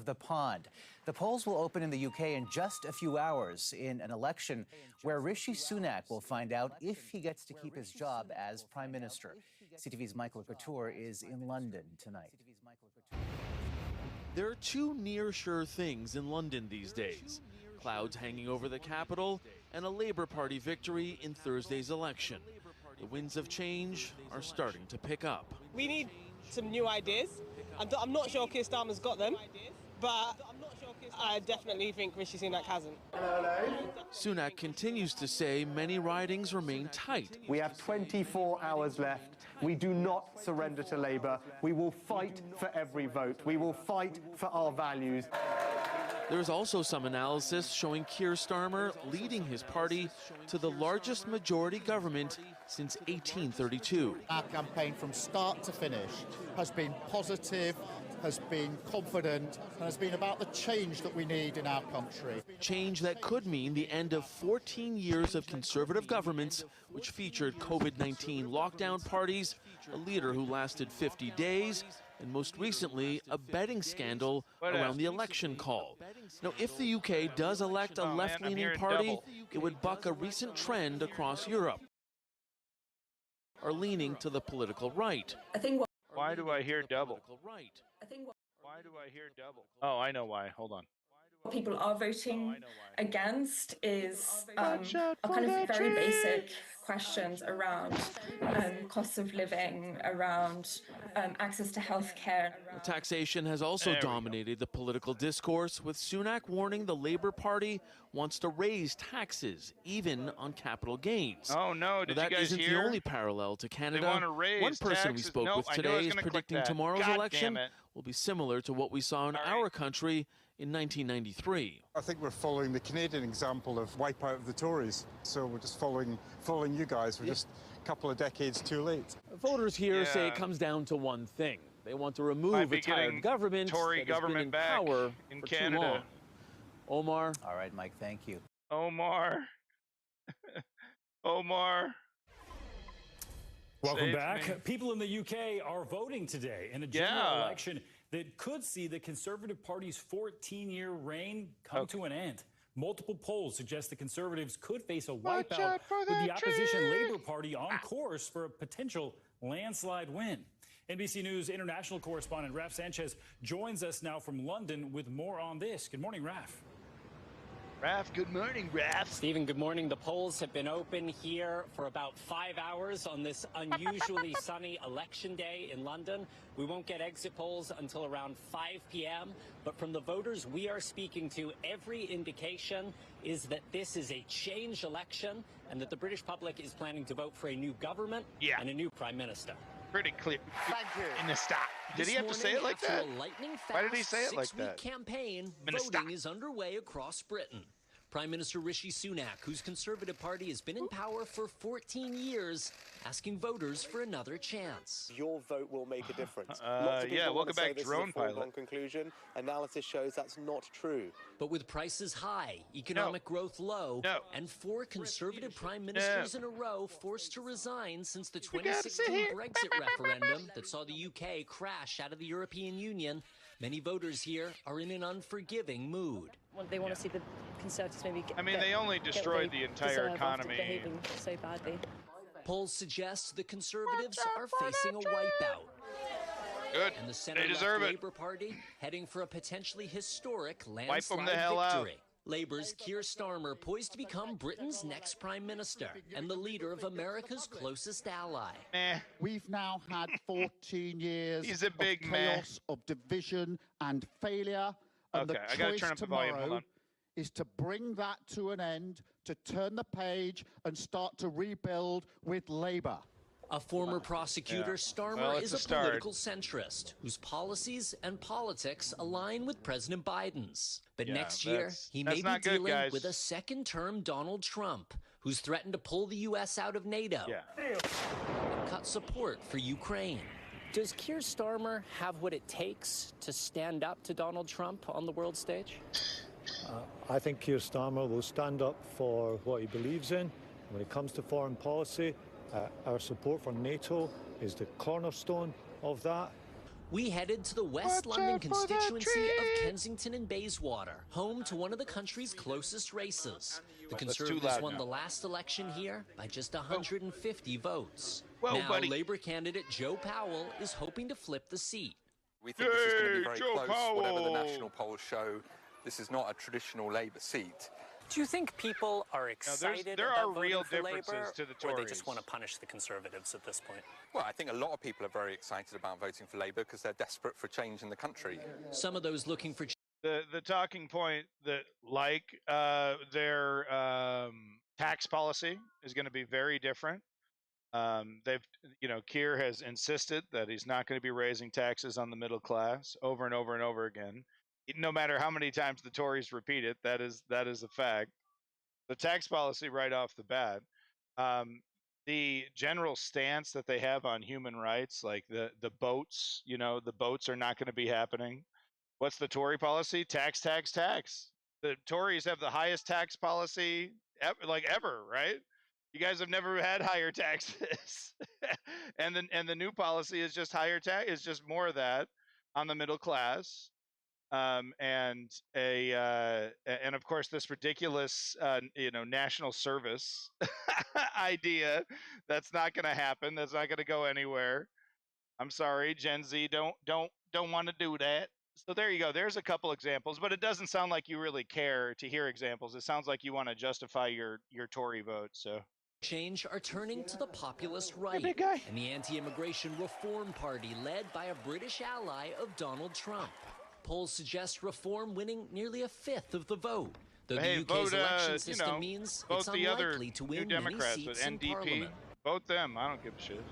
The pond. The polls will open in the UK in just a few hours in an election where Rishi Sunak will find out if he gets to keep his job as Prime Minister. CTV's Michael Couture is in London tonight. There are two near-sure things in London these days. Clouds hanging over the capital and a Labour Party victory in Thursday's election. The winds of change are starting to pick up. We need some new ideas. I'm not sure Keir Starmer's got them, but I definitely think Rishi Sunak hasn't. Sunak continues to say many ridings remain tight. We have 24 hours left. We do not surrender to Labour. We will fight for every vote. We will fight for our values. There's also some analysis showing Keir Starmer leading his party to the largest majority government since 1832. Our campaign from start to finish has been positive, has been confident, and has been about the change that we need in our country. Change that could mean the end of 14 years of Conservative governments, which featured COVID-19 lockdown parties, a leader who lasted 50 days, and most recently, a betting scandal around the election call. Now, if the UK does elect a left-leaning party, it would buck a recent trend across Europe, are leaning to the political right. Why do I hear double? Why do I hear double? Oh, I know why. Hold on. What people are voting against is are kind of very basic questions around cost of living, around access to healthcare. Taxation has also dominated the political discourse, with Sunak warning the Labour Party wants to raise taxes, even on capital gains. Oh no, did that you guys isn't hear? the only parallel to Canada. They want to raise One person taxes. we spoke Nope, with I knew I was today is gonna click predicting that. tomorrow's God election damn it. will be similar to what we saw in our country in 1993. I think we're following the Canadian example of wipeout of the Tories. So we're just following you guys. We're just a couple of decades too late. Voters here say it comes down to one thing. They want to remove a tired government Tory that has been in back power in for Canada. too long. Omar. All right, Mike, thank you. Omar. Omar. Welcome back. People in the UK are voting today in a general election that could see the Conservative Party's 14-year reign come to an end. Multiple polls suggest the Conservatives could face a wipeout with the opposition Labour Party on course for a potential landslide win. NBC News international correspondent Raf Sanchez joins us now from London with more on this. Good morning, Raf. Raf, good morning, Raf. Stephen, good morning. The polls have been open here for about 5 hours on this unusually sunny election day in London. We won't get exit polls until around 5 p.m. But from the voters we are speaking to, every indication is that this is a changed election and that the British public is planning to vote for a new government and a new prime minister. Pretty clear. Thank you. In the stop. Did he have to say it like that? After a lightning-fast Why did he say it like that? six-week campaign, voting is underway across Britain. Prime Minister Rishi Sunak, whose Conservative Party has been in power for 14 years, asking voters for another chance. Your vote will make a difference. Welcome back, Drone Pilot. Conclusion. Analysis shows that's not true. But with prices high, economic growth low, and 4 Conservative prime ministers in a row forced to resign since the 2016 Brexit referendum that saw the UK crash out of the European Union, many voters here are in an unforgiving mood. They want to see the Conservatives maybe they only destroyed the entire economy. Behaving so badly. Polls suggest the Conservatives are facing a wipeout. Good. And the They center-left deserve it. Labour Party heading for a potentially historic Wipe landslide them the hell victory. out. Labour's Keir Starmer poised to become Britain's next prime minister and the leader of America's closest ally. We've now had 14 years He's a big of chaos, of division and failure. And Okay, I gotta turn up the volume. Hold on. Is to bring that to an end, to turn the page and start to rebuild with Labour. A former prosecutor, Starmer is a political centrist whose policies and politics align with President Biden's. But next year, he may be dealing with a second-term Donald Trump, who's threatened to pull the U.S. out of NATO and cut support for Ukraine. Does Keir Starmer have what it takes to stand up to Donald Trump on the world stage? I think Keir Starmer will stand up for what he believes in. When it comes to foreign policy, our support for NATO is the cornerstone of that. We headed to the West London constituency of Kensington and Bayswater, home to one of the country's closest races. The Conservatives won the last election here by just 150 votes. Now, Labour candidate Joe Powell is hoping to flip the seat. We think this is going to be very close, whatever the national polls show. This is not a traditional Labour seat. Do you think people are excited there about are real voting for differences Labour, to the or Tories. they just want to punish the Conservatives at this point? Well, I think a lot of people are very excited about voting for Labour because they're desperate for change in the country. Some of those looking for the talking point that their tax policy is going to be very different. Keir has insisted that he's not going to be raising taxes on the middle class over and over and over again. No matter how many times the Tories repeat it, that is a fact. The tax policy right off the bat, the general stance that they have on human rights, like the boats, the boats are not going to be happening. What's the Tory policy? Tax, tax, tax. The Tories have the highest tax policy ever, right? You guys have never had higher taxes, and the new policy is just higher tax. Is just more of that on the middle class. And of course this ridiculous national service idea that's not going to happen. That's not going to go anywhere. I'm sorry, Gen Z don't want to do that. So there you go. There's a couple examples, but it doesn't sound like you really care to hear examples. It sounds like you want to justify your Tory vote. So change are turning to the populist right and the anti-immigration Reform Party led by a British ally of Donald Trump. Polls suggest Reform winning nearly a fifth of the vote. Though the UK's election system means it's unlikely to win many seats in Parliament. Vote them. I don't give a shit.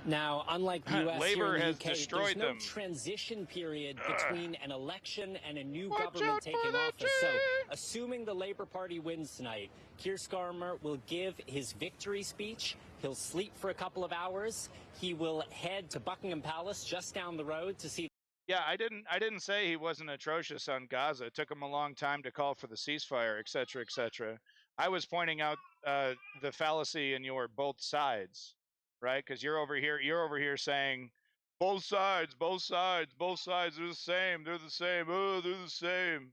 Now, unlike the U.S., Labor here in the has UK, destroyed there's no them. transition period between an election and a new government taking office. So, assuming the Labour Party wins tonight, Keir Starmer will give his victory speech. He'll sleep for a couple of hours. He will head to Buckingham Palace just down the road to see. Yeah, I didn't say he wasn't atrocious on Gaza. It took him a long time to call for the ceasefire, et cetera, et cetera. I was pointing out the fallacy in your both sides, right? Because you're over here saying both sides, they're the same, they're the same, oh, they're the same.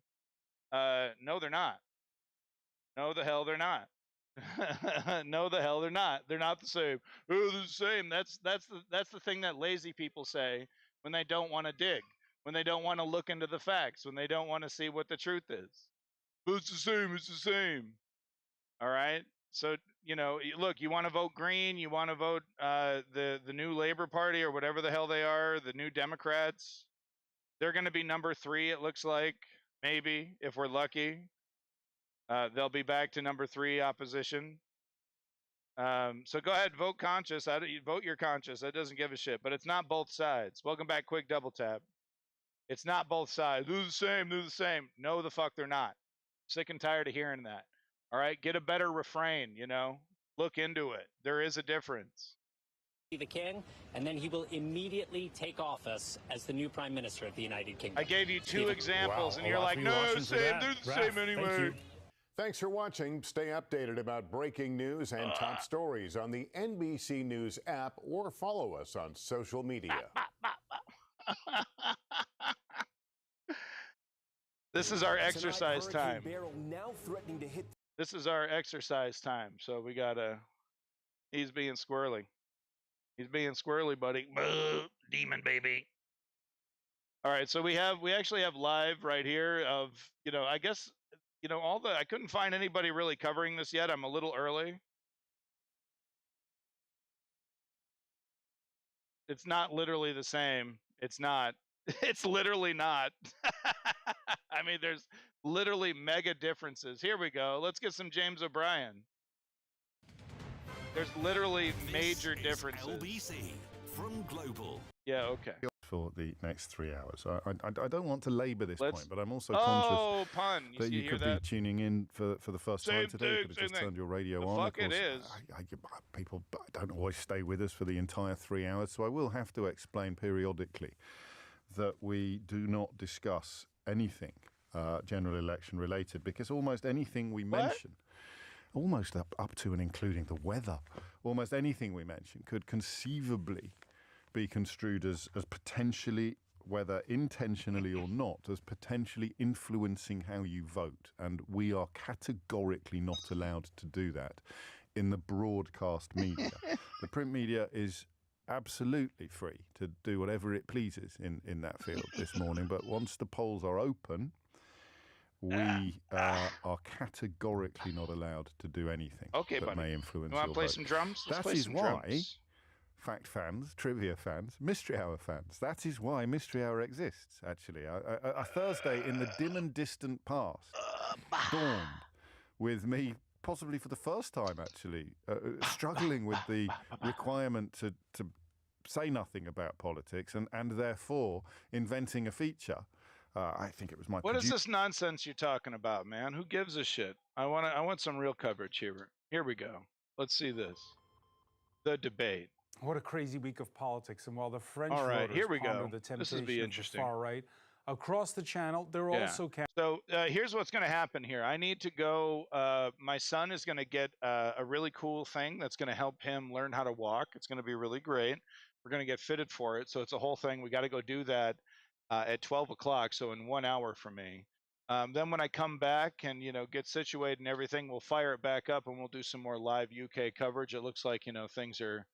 No, they're not. No, the hell they're not. No, the hell they're not. They're not the same. Oh, they're the same. That's the thing that lazy people say when they don't want to dig, when they don't want to look into the facts, when they don't want to see what the truth is. But it's the same. It's the same. All right. So, look, you want to vote Green, you want to vote the new Labor Party or whatever the hell they are, the new Democrats. They're going to be number 3, it looks like, maybe, if we're lucky. They'll be back to number 3 opposition. So go ahead, vote conscious. Vote your conscious. That doesn't give a shit. But it's not both sides. Welcome back, Quick Double Tap. It's not both sides. They're the same. They're the same. No, the fuck they're not. Sick and tired of hearing that. All right, get a better refrain. Look into it. There is a difference. The king, and then he will immediately take office as the new prime minister of the United Kingdom. I gave you 2 examples, and you're like, no, same. They're the same anyway. Thanks for watching. Stay updated about breaking news and top stories on the NBC News app or follow us on social media. This is our exercise time. This is our exercise time. So we gotta. He's being squirrely. He's being squirrely, buddy. Demon baby. All right. So we actually have live right here of I guess. I couldn't find anybody really covering this yet. I'm a little early. It's not literally the same. It's not. It's literally not. I mean, there's literally mega differences. Here we go. Let's get some James O'Brien. There's literally major differences. LBC from Global. Yeah, okay. For the next 3 hours. I don't want to labour this point, but I'm also conscious pun. that you could be tuning in for the first time today. You could have just turned your radio on. Fuck it is. People don't always stay with us for the entire 3 hours, so I will have to explain periodically that we do not discuss anything general election related, because almost anything we mention, almost up to and including the weather, almost anything we mention could conceivably be construed as potentially, whether intentionally or not, as potentially influencing how you vote. And we are categorically not allowed to do that in the broadcast media. The print media is absolutely free to do whatever it pleases in that field this morning. But once the polls are open, we are categorically not allowed to do anything that may influence your vote. You want to play some drums? Let's play some why drums. Fact fans, trivia fans, Mystery Hour fans, that is why Mystery Hour exists, actually. A Thursday in the dim and distant past dawned with me, possibly for the first time, actually, struggling with the requirement to say nothing about politics and therefore inventing a feature. I think it was my What is this nonsense you're talking about, man? Who gives a shit? I want some real coverage here. Here we go. Let's see this. The debate. What a crazy week of politics. And while the French voters here we ponder go. the temptation this will be of interesting. the far right, across the channel, they're also... So here's what's going to happen here. I need to go... my son is going to get a really cool thing that's going to help him learn how to walk. It's going to be really great. We're going to get fitted for it. So it's a whole thing. We got to go do that at 12 o'clock, so in 1 hour for me. Then when I come back and, get situated and everything, we'll fire it back up and we'll do some more live UK coverage. It looks like, things are...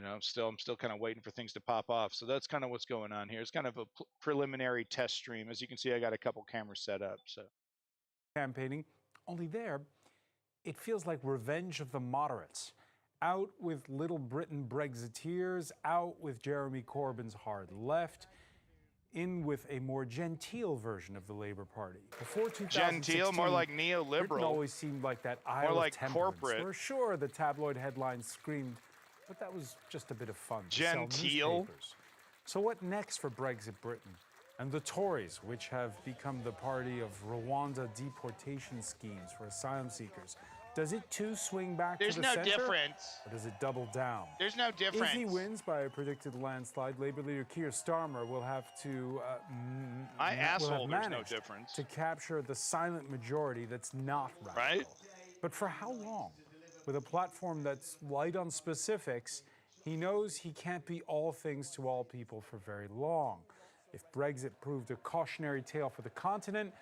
I'm still kind of waiting for things to pop off. So that's kind of what's going on here. It's kind of a preliminary test stream. As you can see, I got a couple cameras set up. So campaigning, only there, it feels like revenge of the moderates. Out with Little Britain Brexiteers, out with Jeremy Corbyn's hard left, in with a more genteel version of the Labour Party. Before 2016, genteel, more like neoliberal. Britain always seemed like that Isle more like of temperance, corporate. where sure the tabloid headlines screamed, but that was just a bit of fun to sell genteel. newspapers. So what next for Brexit Britain? And the Tories, which have become the party of Rwanda deportation schemes for asylum seekers. Does it too swing back There's to the no center? difference. Or does it double down? There's no difference. If he wins by a predicted landslide, Labour leader Keir Starmer will have to there's no difference. To capture the silent majority that's not radical. Right. But for how long? With a platform that's light on specifics, he knows he can't be all things to all people for very long. If Brexit proved a cautionary tale for the continent,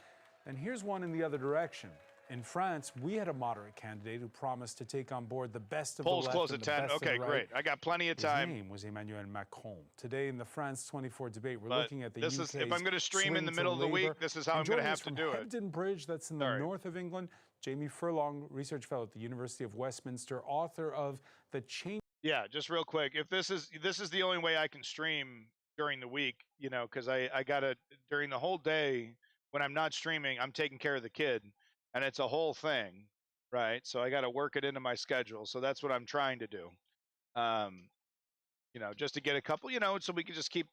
then here's one in the other direction. In France, we had a moderate candidate who promised to take on board the best of Polls the left close and at the 10. best Okay, of the right. great. I got plenty of time. His name was Emmanuel Macron. Today in the France 24 debate, we're But looking at the this UK's is if I'm going to stream in the swing middle of to the week, Labour. this is how I'm And going to joining have us to from do it. Hebden Bridge, that's in the north of England, Jamie Furlong, research fellow at the University of Westminster, author of The Change. Yeah, just real quick. If this is the only way I can stream during the week, because I gotta during the whole day when I'm not streaming, I'm taking care of the kid, and it's a whole thing, right? So I got to work it into my schedule. So that's what I'm trying to do. Just to get a couple, so we can just keep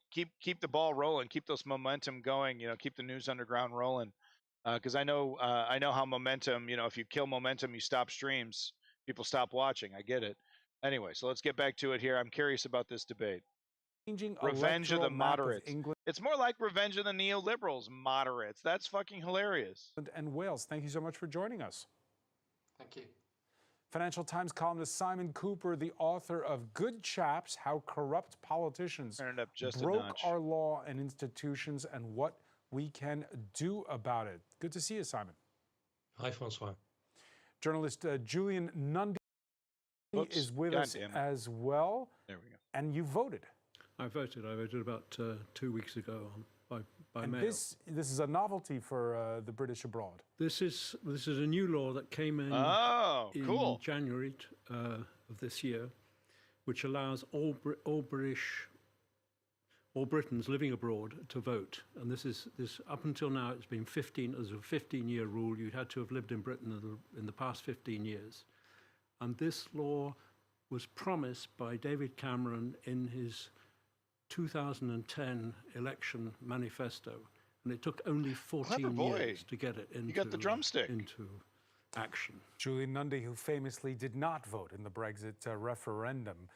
the ball rolling, keep those momentum going, keep the news underground rolling. Because I know how momentum, if you kill momentum, you stop streams, people stop watching. I get it. Anyway, so let's get back to it here. I'm curious about this debate. Revenge of the moderates. It's more like revenge of the neoliberals, moderates. That's fucking hilarious. And Wales, thank you so much for joining us. Thank you. Financial Times columnist Simon Cooper, the author of Good Chaps, How Corrupt Politicians Broke Our Law and Institutions and What We Can Do About It. Good to see you, Simon. Hi, Francois. Journalist Julian Nundy is with us as well. There we go. And you voted. I voted about 2 weeks ago by mail. This is a novelty for the British abroad. This is a new law that came in in January of this year, which allows all Britons living abroad to vote. And this up until now it's been 15 as a 15-year rule. You had to have lived in Britain in the past 15 years. And this law was promised by David Cameron in his 2010 election manifesto, and it took only 14 years to get it into, you got the drumstick. Into action. Julian Nundy, who famously did not vote in the Brexit referendum.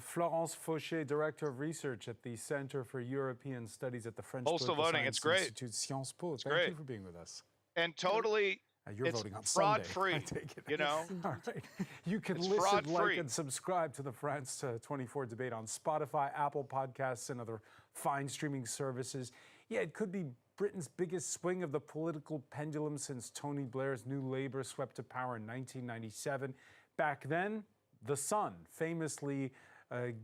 Florence Fauché, Director of Research at the Center for European Studies at the French Postal Political voting, Science it's great. Institute, Sciences Po. It's Thank great. you for being with us. And totally, You're it's voting on fraud-free, Sunday. I take it. you know? All right. You can It's listen, like, fraud-free. and subscribe to the France 24 debate on Spotify, Apple Podcasts, and other fine streaming services. Yeah, it could be Britain's biggest swing of the political pendulum since Tony Blair's New Labour swept to power in 1997. Back then, The Sun famously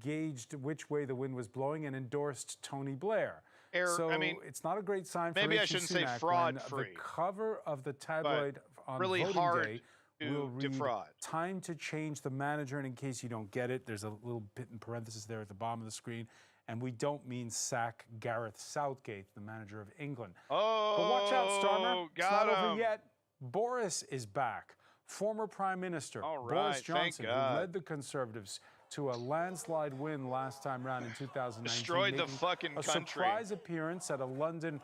gauged which way the wind was blowing and endorsed Tony Blair. So I mean, it's not a great sign for maybe I Rishi shouldn't say Sunak fraud-free, when the cover of the tabloid on really voting hard day to will read, defraud. "Time to change the manager." And in case you don't get it, there's a little bit in parentheses there at the bottom of the screen. And we don't mean sack Gareth Southgate, the manager of England. Oh, but watch out, Starmer. It's got not over him. yet. Boris is back. Former Prime Minister All Boris right, thank Johnson, who God. led the Conservatives to a landslide win last time round in 2019. Destroyed the making fucking a country. surprise appearance at a London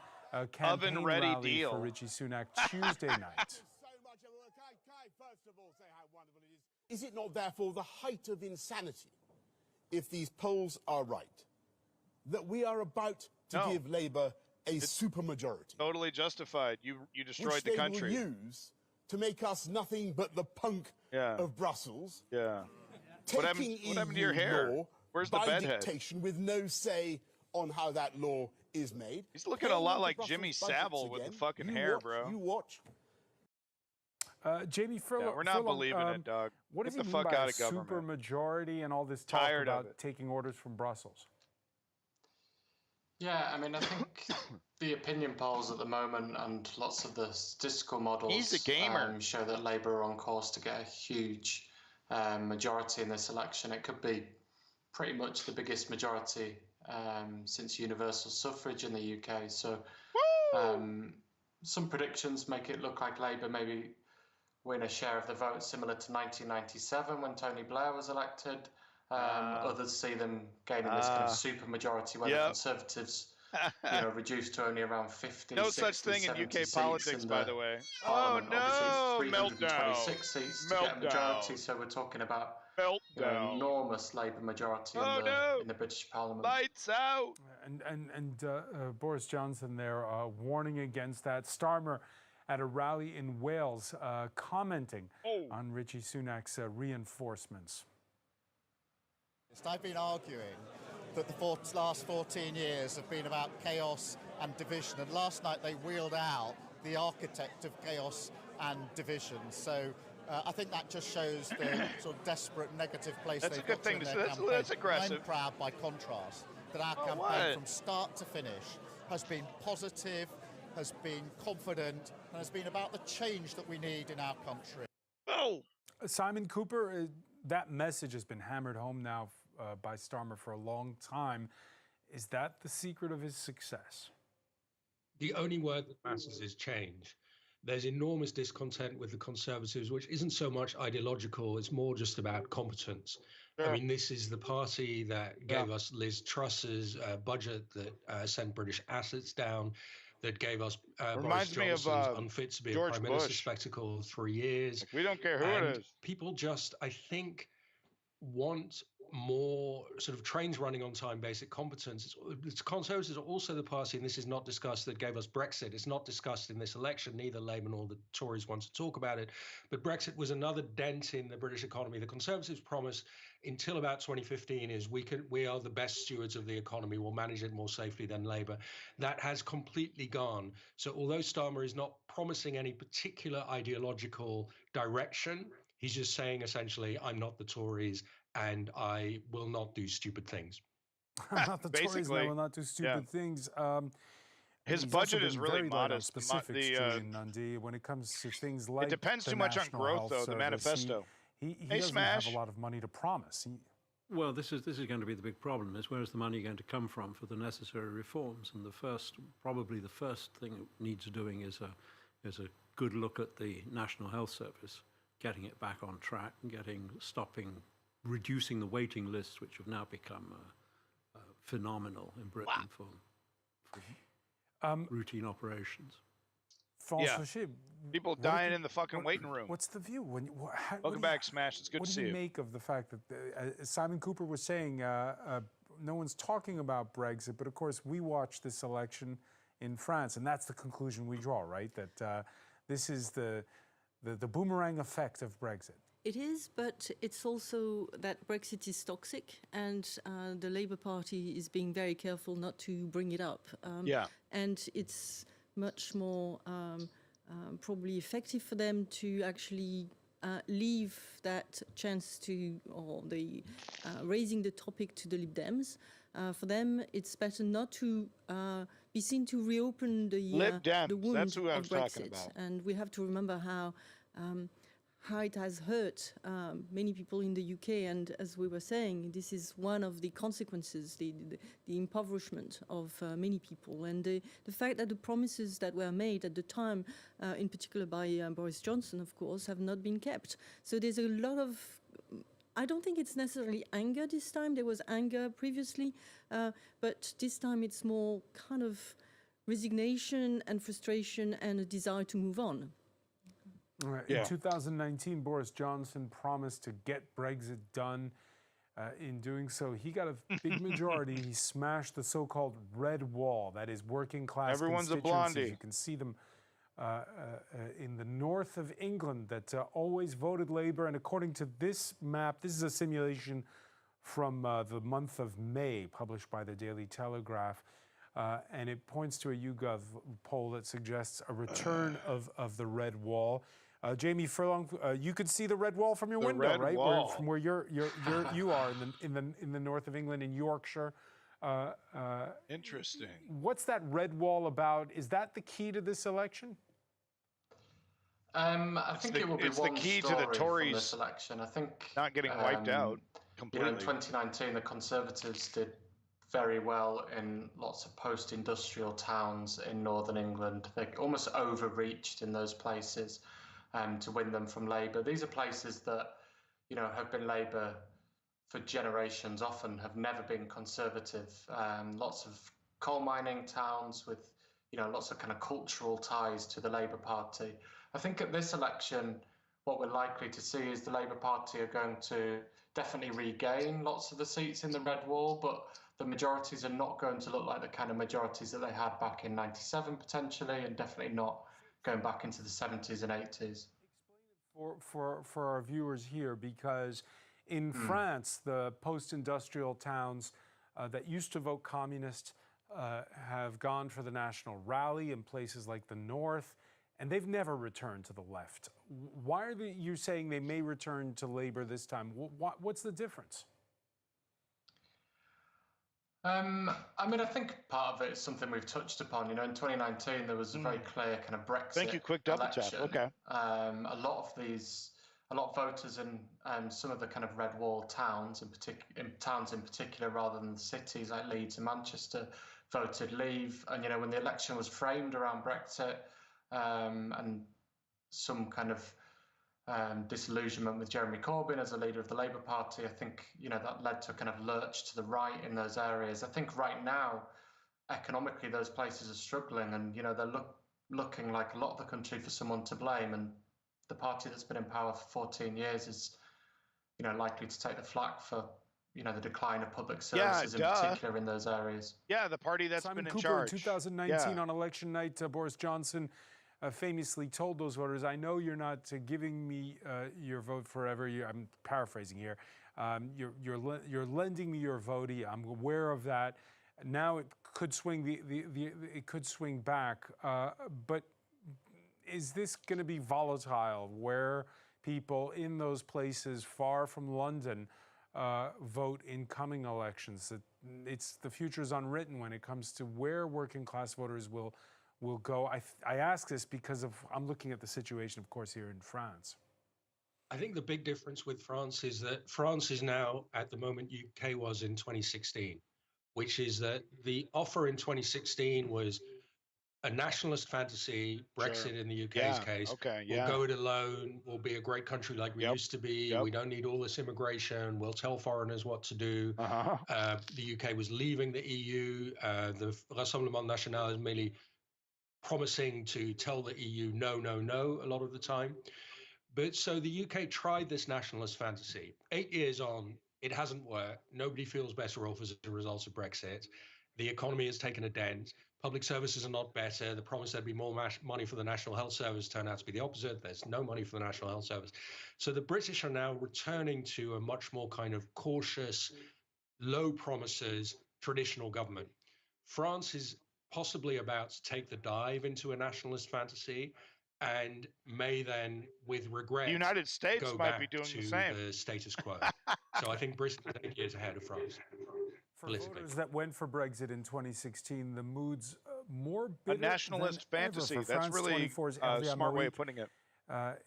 campaign Oven-ready rally deal. for Rishi Sunak Tuesday night. Is it not therefore the height of insanity, if these polls are right, that we are about to give Labour a supermajority? Totally justified. You destroyed which the they country. will use to make us nothing but the punk of Brussels. Yeah. Taking What happened to your EU hair? law Where's the by bedhead? dictation with no say on how that law is made. He's looking a Paying lot into like Brussels Jimmy budgets Savile with the again. fucking You hair, watch, bro. You watch. Jamie Furlong, we're not believing it, dog. What Get does he the mean fuck by out a of government. supermajority and all this talk Tired of about it. taking orders from Brussels? Yeah, I mean, I think the opinion polls at the moment and lots of the statistical models He's a gamer. show that Labour are on course to get a huge majority in this election. It could be pretty much the biggest majority since universal suffrage in the UK. So some predictions make it look like Labour maybe win a share of the vote similar to 1997 when Tony Blair was elected. Others see them gaining this kind of super majority where the Conservatives reduced to only around 50, No 60, such thing in 70 UK seats politics, in by the way. Oh Parliament. no! Obviously, 326 seats to get a majority, Meltdown. so we're talking about Meltdown. enormous Labour majority in the British Parliament. Lights out! And Boris Johnson there warning against that. Starmer at a rally in Wales commenting on Rishi Sunak's reinforcements. I've been arguing that the last 14 years have been about chaos and division, and last night they wheeled out the architect of chaos and division. So I think that just shows the sort of desperate negative place That's they've a good got thing in to their say. campaign. That's aggressive. I'm proud, by contrast, that our campaign what? from start to finish has been positive, has been confident, and has been about the change that we need in our country. Simon Cooper, that message has been hammered home now by Starmer for a long time. Is that the secret of his success? The only word that matters is change. There's enormous discontent with the Conservatives, which isn't so much ideological, it's more just about competence. I mean, this is the party that gave us Liz Truss's budget that sent British assets down, that gave us Boris Johnson's unfit to be George a prime minister Bush. spectacle 3 years. We don't care who And it is. people just, I think, want more sort of trains running on time, basic competence. It's Conservatives are also the party, and this is not discussed, that gave us Brexit. It's not discussed in this election. Neither Labour nor the Tories want to talk about it. But Brexit was another dent in the British economy. The Conservatives' promise until about 2015 is we are the best stewards of the economy. We'll manage it more safely than Labour. That has completely gone. So although Starmer is not promising any particular ideological direction, he's just saying essentially, I'm not the Tories and I will not do stupid things. Not the Tories, I will not do stupid things. His he's budget also is been really very light on modest. specifics, Julian Nundy, when it comes to things like It depends the too much on National growth, Health though, the Service. manifesto. He Hey, doesn't Smash. have a lot of money to promise. Well, this is going to be the big problem: is where's the money going to come from for the necessary reforms? And probably the first thing it needs doing is a good look at the National Health Service, getting it back on track, and reducing the waiting lists, which have now become phenomenal in Britain for routine operations. People dying in the fucking waiting room. What's the view? Welcome back, Smash. It's good to see you. What do you make of the fact that, as Simon Cooper was saying, no one's talking about Brexit, but of course we watch this election in France, and that's the conclusion we draw, right? That this is the the boomerang effect of Brexit. It is, but it's also that Brexit is toxic, and the Labour Party is being very careful not to bring it up. And it's much more probably effective for them to actually leave that chance to, or the raising the topic to the Lib Dems. For them, it's better not to be seen to reopen the wound that's who I of was Brexit. talking about. And we have to remember how it has hurt many people in the UK. And as we were saying, this is one of the consequences, the impoverishment of many people. And the fact that the promises that were made at the time, in particular by Boris Johnson, of course, have not been kept. So there's a lot of, I don't think it's necessarily anger this time. There was anger previously, but this time it's more kind of resignation and frustration and a desire to move on. In 2019, Boris Johnson promised to get Brexit done. In doing so, he got a big majority. He smashed the so-called red wall, that is working class Everyone's a constituencies. blondie. You can see them in the north of England that always voted Labour. And according to this map, this is a simulation from the month of May, published by the Daily Telegraph. And it points to a YouGov poll that suggests a return of the red wall. Jamie Furlong, you could see the red wall from your window, right? From where you are in the north of England, in Yorkshire. Interesting. What's that red wall about? Is that the key to this election? I think it will be it's the key to the Tories this election. I think not getting wiped out completely. In 2019, the Conservatives did very well in lots of post-industrial towns in northern England. They almost overreached in those places to win them from Labour. These are places that, have been Labour for generations, often have never been Conservative. Lots of coal mining towns with, lots of kind of cultural ties to the Labour Party. I think at this election, what we're likely to see is the Labour Party are going to definitely regain lots of the seats in the red wall, but the majorities are not going to look like the kind of majorities that they had back in '97 potentially, and definitely not going back into the 70s and 80s. For our viewers here, because in France, the post-industrial towns that used to vote communist have gone for the National Rally in places like the north, and they've never returned to the left. Why are you saying they may return to Labour this time? What's the difference? I think part of it is something we've touched upon. In 2019 there was a very clear kind of Brexit Thank you, quick double tap. election. Okay. A lot of voters in some of the kind of red wall towns, in particular, rather than the cities like Leeds and Manchester, voted Leave. And when the election was framed around Brexit and some kind of disillusionment with Jeremy Corbyn as a leader of the Labour Party, I think that led to a kind of lurch to the right in those areas. I think right now, economically, those places are struggling, and they're looking like a lot of the country for someone to blame. And the party that's been in power for 14 years is, likely to take the flak for the decline of public services in particular in those areas. Yeah, the party that's Simon been Cooper, in charge. In 2019 on election night, Boris Johnson famously told those voters, "I know you're not giving me your vote forever." I'm paraphrasing here. You're lending me your vote. I'm aware of that. Now it could swing it could swing back. But is this going to be volatile, where people in those places far from London vote in coming elections? The future is unwritten when it comes to where working class voters will go. I ask this because I'm looking at the situation, of course, here in France. I think the big difference with France is that France is now, at the moment, UK was in 2016, which is that the offer in 2016 was a nationalist fantasy, Brexit in the UK's case. We'll go it alone. We'll be a great country like we used to be. We don't need all this immigration. We'll tell foreigners what to do. The UK was leaving the EU. The Rassemblement National is merely promising to tell the EU no, no, no a lot of the time. But so the UK tried this nationalist fantasy. 8 years on, it hasn't worked. Nobody feels better off as a result of Brexit. The economy has taken a dent. Public services are not better. The promise there'd be more money for the National Health Service turned out to be the opposite. There's no money for the National Health Service. So the British are now returning to a much more kind of cautious, low promises, traditional government. France is possibly about to take the dive into a nationalist fantasy and may then, with regret, The United States go might back be doing to the same. the status quo. So I think Britain is 8 years ahead of France. For voters that went for Brexit in 2016, the mood's more bitter A nationalist than fantasy. Ever. For That's France really 24's a Hervé smart way Amaury, of putting it.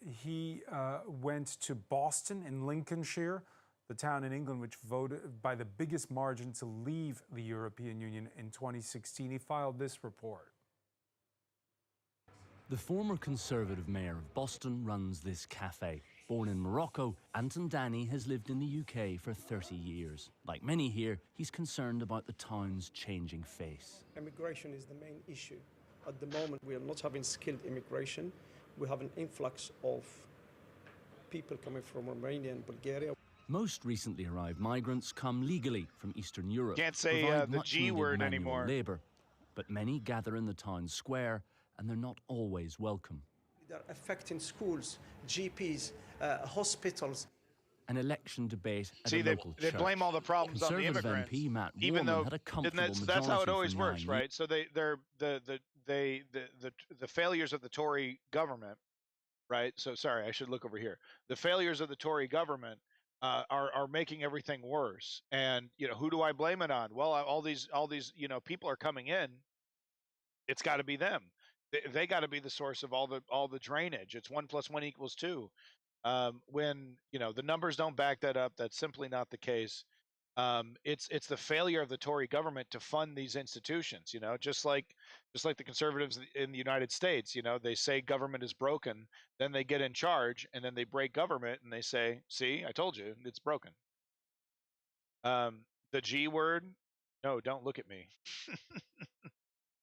He went to Boston in Lincolnshire, the town in England which voted by the biggest margin to leave the European Union in 2016. He filed this report. The former Conservative mayor of Boston runs this cafe. Born in Morocco, Anton Danny has lived in the UK for 30 years. Like many here, he's concerned about the town's changing face. Immigration is the main issue. At the moment, we are not having skilled immigration. We have an influx of people coming from Romania and Bulgaria. Most recently arrived migrants come legally from Eastern Europe. Can't say the G word anymore. Labor, but many gather in the town square, and they're not always welcome. They're affecting schools, GPs, hospitals. An election debate at See, a local they church. blame all the problems on the immigrants, MP Matt even Warman though had a comfortable that's how it majority always for works, 9 right? So the failures of the Tory government, right? So sorry, I should look over here. The failures of the Tory government are making everything worse. And who do I blame it on? Well, all these people are coming in. It's got to be them. They got to be the source of all the drainage. It's 1 + 1 = 2. When the numbers don't back that up, that's simply not the case. It's the failure of the Tory government to fund these institutions. Just like the conservatives in the United States. They say government is broken, then they get in charge, and then they break government, and they say, "See, I told you, it's broken." The G word, no, don't look at me.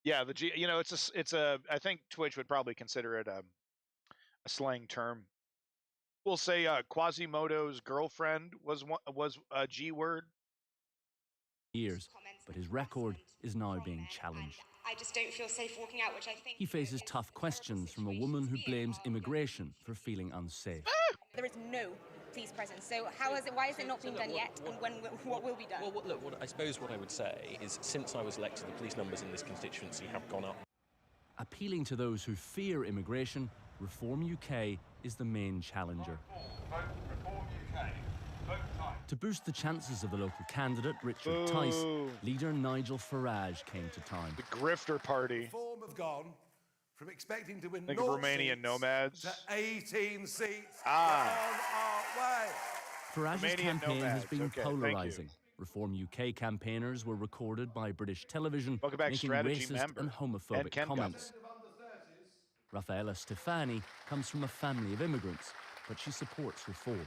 Yeah, the G. It's a. I think Twitch would probably consider it a slang term. We'll say Quasimodo's girlfriend was a G word. Years, but his record is now being challenged. I just don't feel safe walking out, which I think... He faces tough questions from a woman who blames immigration for feeling unsafe. There is no police presence, so why has it not been done yet, and what will be done? Well, look, I suppose what I would say is, since I was elected, the police numbers in this constituency have gone up. Appealing to those who fear immigration, Reform UK is the main challenger. Reform UK. To boost the chances of the local candidate, Richard Tice, leader Nigel Farage came to town. The grifter party. Reform have gone from expecting to win Think of Romanian nomads. to 18 seats. Ah. On our way. Farage's Romanian campaign nomads. has been Okay, polarising. Reform UK campaigners were recorded by British television Welcome back, making strategy racist member. and homophobic And Ken comments. Raffaella Stefani comes from a family of immigrants, but she supports reform.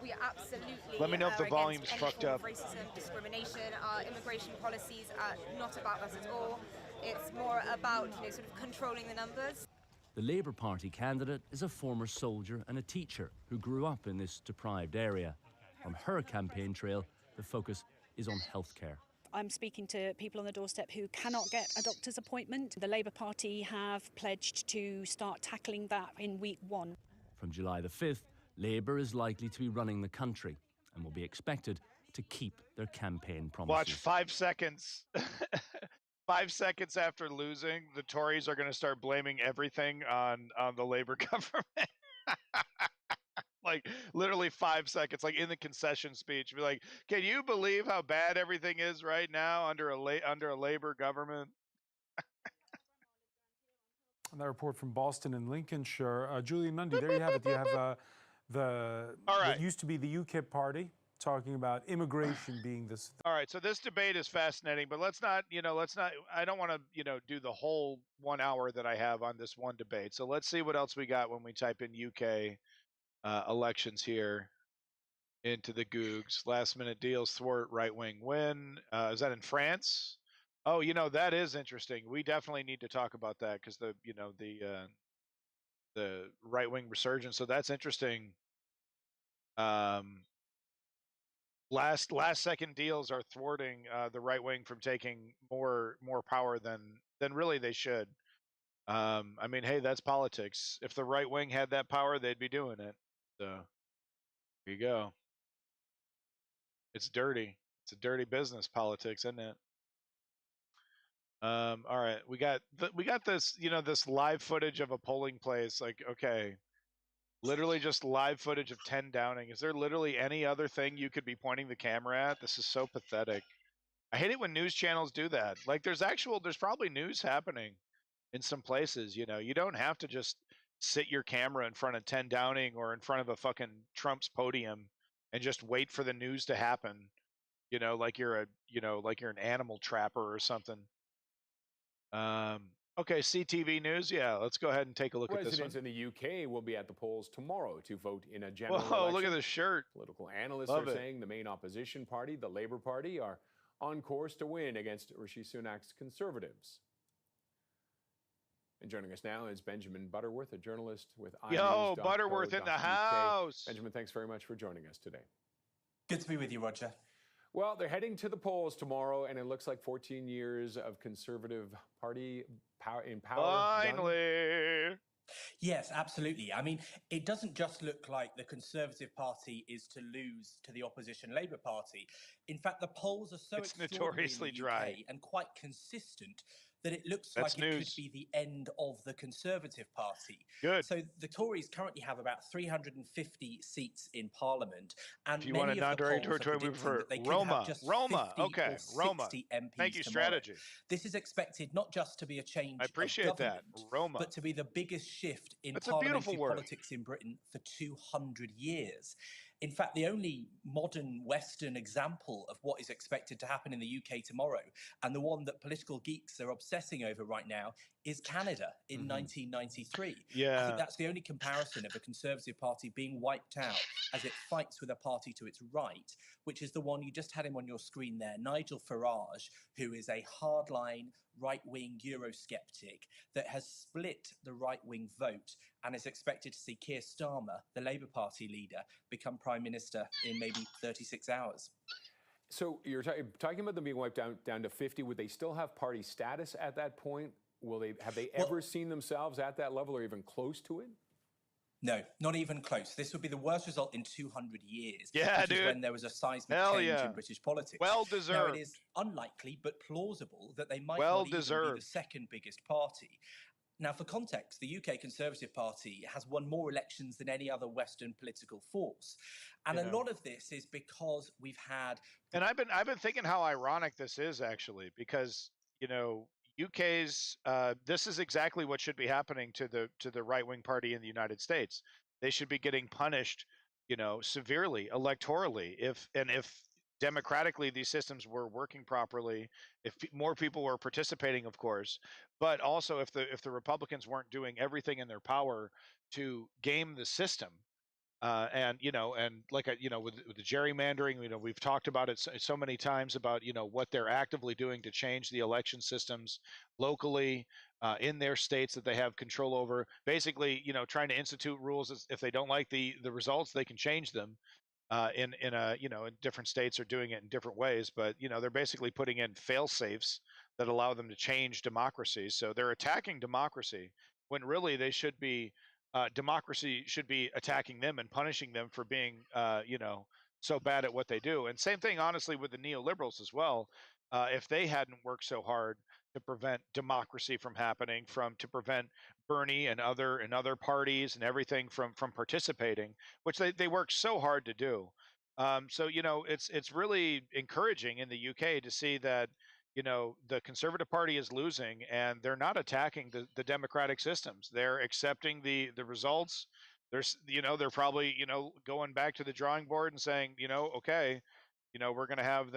We absolutely Let me know if the volume's any fucked form up. of racism, discrimination. Our immigration policies are not about that at all. It's more about sort of controlling the numbers. The Labour Party candidate is a former soldier and a teacher who grew up in this deprived area. On her campaign trail, the focus is on healthcare. I'm speaking to people on the doorstep who cannot get a doctor's appointment. The Labour Party have pledged to start tackling that in week 1. From July the 5th, Labour is likely to be running the country and will be expected to keep their campaign promises. Watch 5 seconds. 5 seconds after losing, the Tories are going to start blaming everything on the Labour government. Like literally 5 seconds, like in the concession speech, be like, "Can you believe how bad everything is right now under a Labour government?" And that report from Boston and Lincolnshire. Julian Mundy, there you have it. You have what used to be the UKIP party talking about immigration being this. All right, so this debate is fascinating, but let's not, I don't want to, do the whole 1 hour that I have on this one debate. So let's see what else we got when we type in UK elections here into the Googs. Last minute deals thwart right-wing win. Is that in France? Oh, that is interesting. We definitely need to talk about that because the right-wing resurgence. So that's interesting. Last second deals are thwarting the right wing from taking more power than then really they should. I mean, hey, that's politics. If the right wing had that power, they'd be doing it. So here you go. It's dirty. It's a dirty business, politics, isn't it? All right, we got this, this live footage of a polling place. Like, okay, literally just live footage of 10 Downing. Is there literally any other thing you could be pointing the camera at? This is so pathetic. I hate it when news channels do that. Like, there's probably news happening in some places. You don't have to just sit your camera in front of 10 Downing or in front of a fucking Trump's podium and just wait for the news to happen. Like you're an animal trapper or something. Okay, CTV News. Yeah, let's go ahead and take a look at this one. Residents in the UK will be at the polls tomorrow to vote in a general Whoa, election. look at this shirt. Political analysts Love are it. saying the main opposition party, the Labour Party, are on course to win against Rishi Sunak's Conservatives. And joining us now is Benjamin Butterworth, a journalist with Yo, Butterworth in the house. Benjamin, thanks very much for joining us today. Good to be with you, Roger. Well, they're heading to the polls tomorrow, and it looks like 14 years of Conservative Party in power. Finally. Yes, absolutely. I mean, it doesn't just look like the Conservative Party is to lose to the opposition Labour Party. In fact, the polls are so It's extraordinary notoriously in the dry. UK and quite consistent that it looks That's like it news. could be the end of the Conservative Party. Good. So the Tories currently have about 350 seats in Parliament, and If you many want a of the non-derogatory polls are predicting for that they could Roma, have just Roma, 50 okay, or 60 Roma. MPs Thank you, tomorrow. strategy. This is expected not just to be a change I appreciate of government, that, Roma. but to be the biggest shift in That's a beautiful parliamentary word. politics in Britain for 200 years. In fact, the only modern Western example of what is expected to happen in the UK tomorrow, and the one that political geeks are obsessing over right now, is Canada in 1993. I Yeah. think that's the only comparison of a Conservative Party being wiped out as it fights with a party to its right, which is the one you just had him on your screen there, Nigel Farage, who is a hardline right-wing Eurosceptic that has split the right-wing vote and is expected to see Keir Starmer, the Labour Party leader, become Prime Minister in maybe 36 hours. So you're talking about them being wiped down to 50. Would they still have party status at that point? Have they ever seen themselves at that level or even close to it? No, not even close. This would be the worst result in 200 years. Yeah, which is dude. when there was a seismic Hell change yeah. in British politics. Well Now, deserved. it is unlikely but plausible that they might Well not even be deserved. the second biggest party. Now, for context, the UK Conservative Party has won more elections than any other Western political force. And Yeah. a lot of this is because we've had... And I've been thinking how ironic this is actually, because UK's this is exactly what should be happening to the right-wing party in the United States. They should be getting punished, severely electorally if democratically these systems were working properly, if more people were participating, of course, but also if the Republicans weren't doing everything in their power to game the system. And like with the gerrymandering, we've talked about it so many times about what they're actively doing to change the election systems locally in their states that they have control over. Basically, trying to institute rules if they don't like the results, they can change them. In different states are doing it in different ways, but they're basically putting in fail safes that allow them to change democracy. So they're attacking democracy when really they should be. Democracy should be attacking them and punishing them for being, so bad at what they do. And same thing, honestly, with the neoliberals as well. If they hadn't worked so hard to prevent democracy from happening, to prevent Bernie and other parties and everything from participating, which they worked so hard to do. So it's really encouraging in the UK to see that the Conservative Party is losing and they're not attacking the democratic systems. They're accepting the results. They're probably going back to the drawing board and saying okay, we're going to have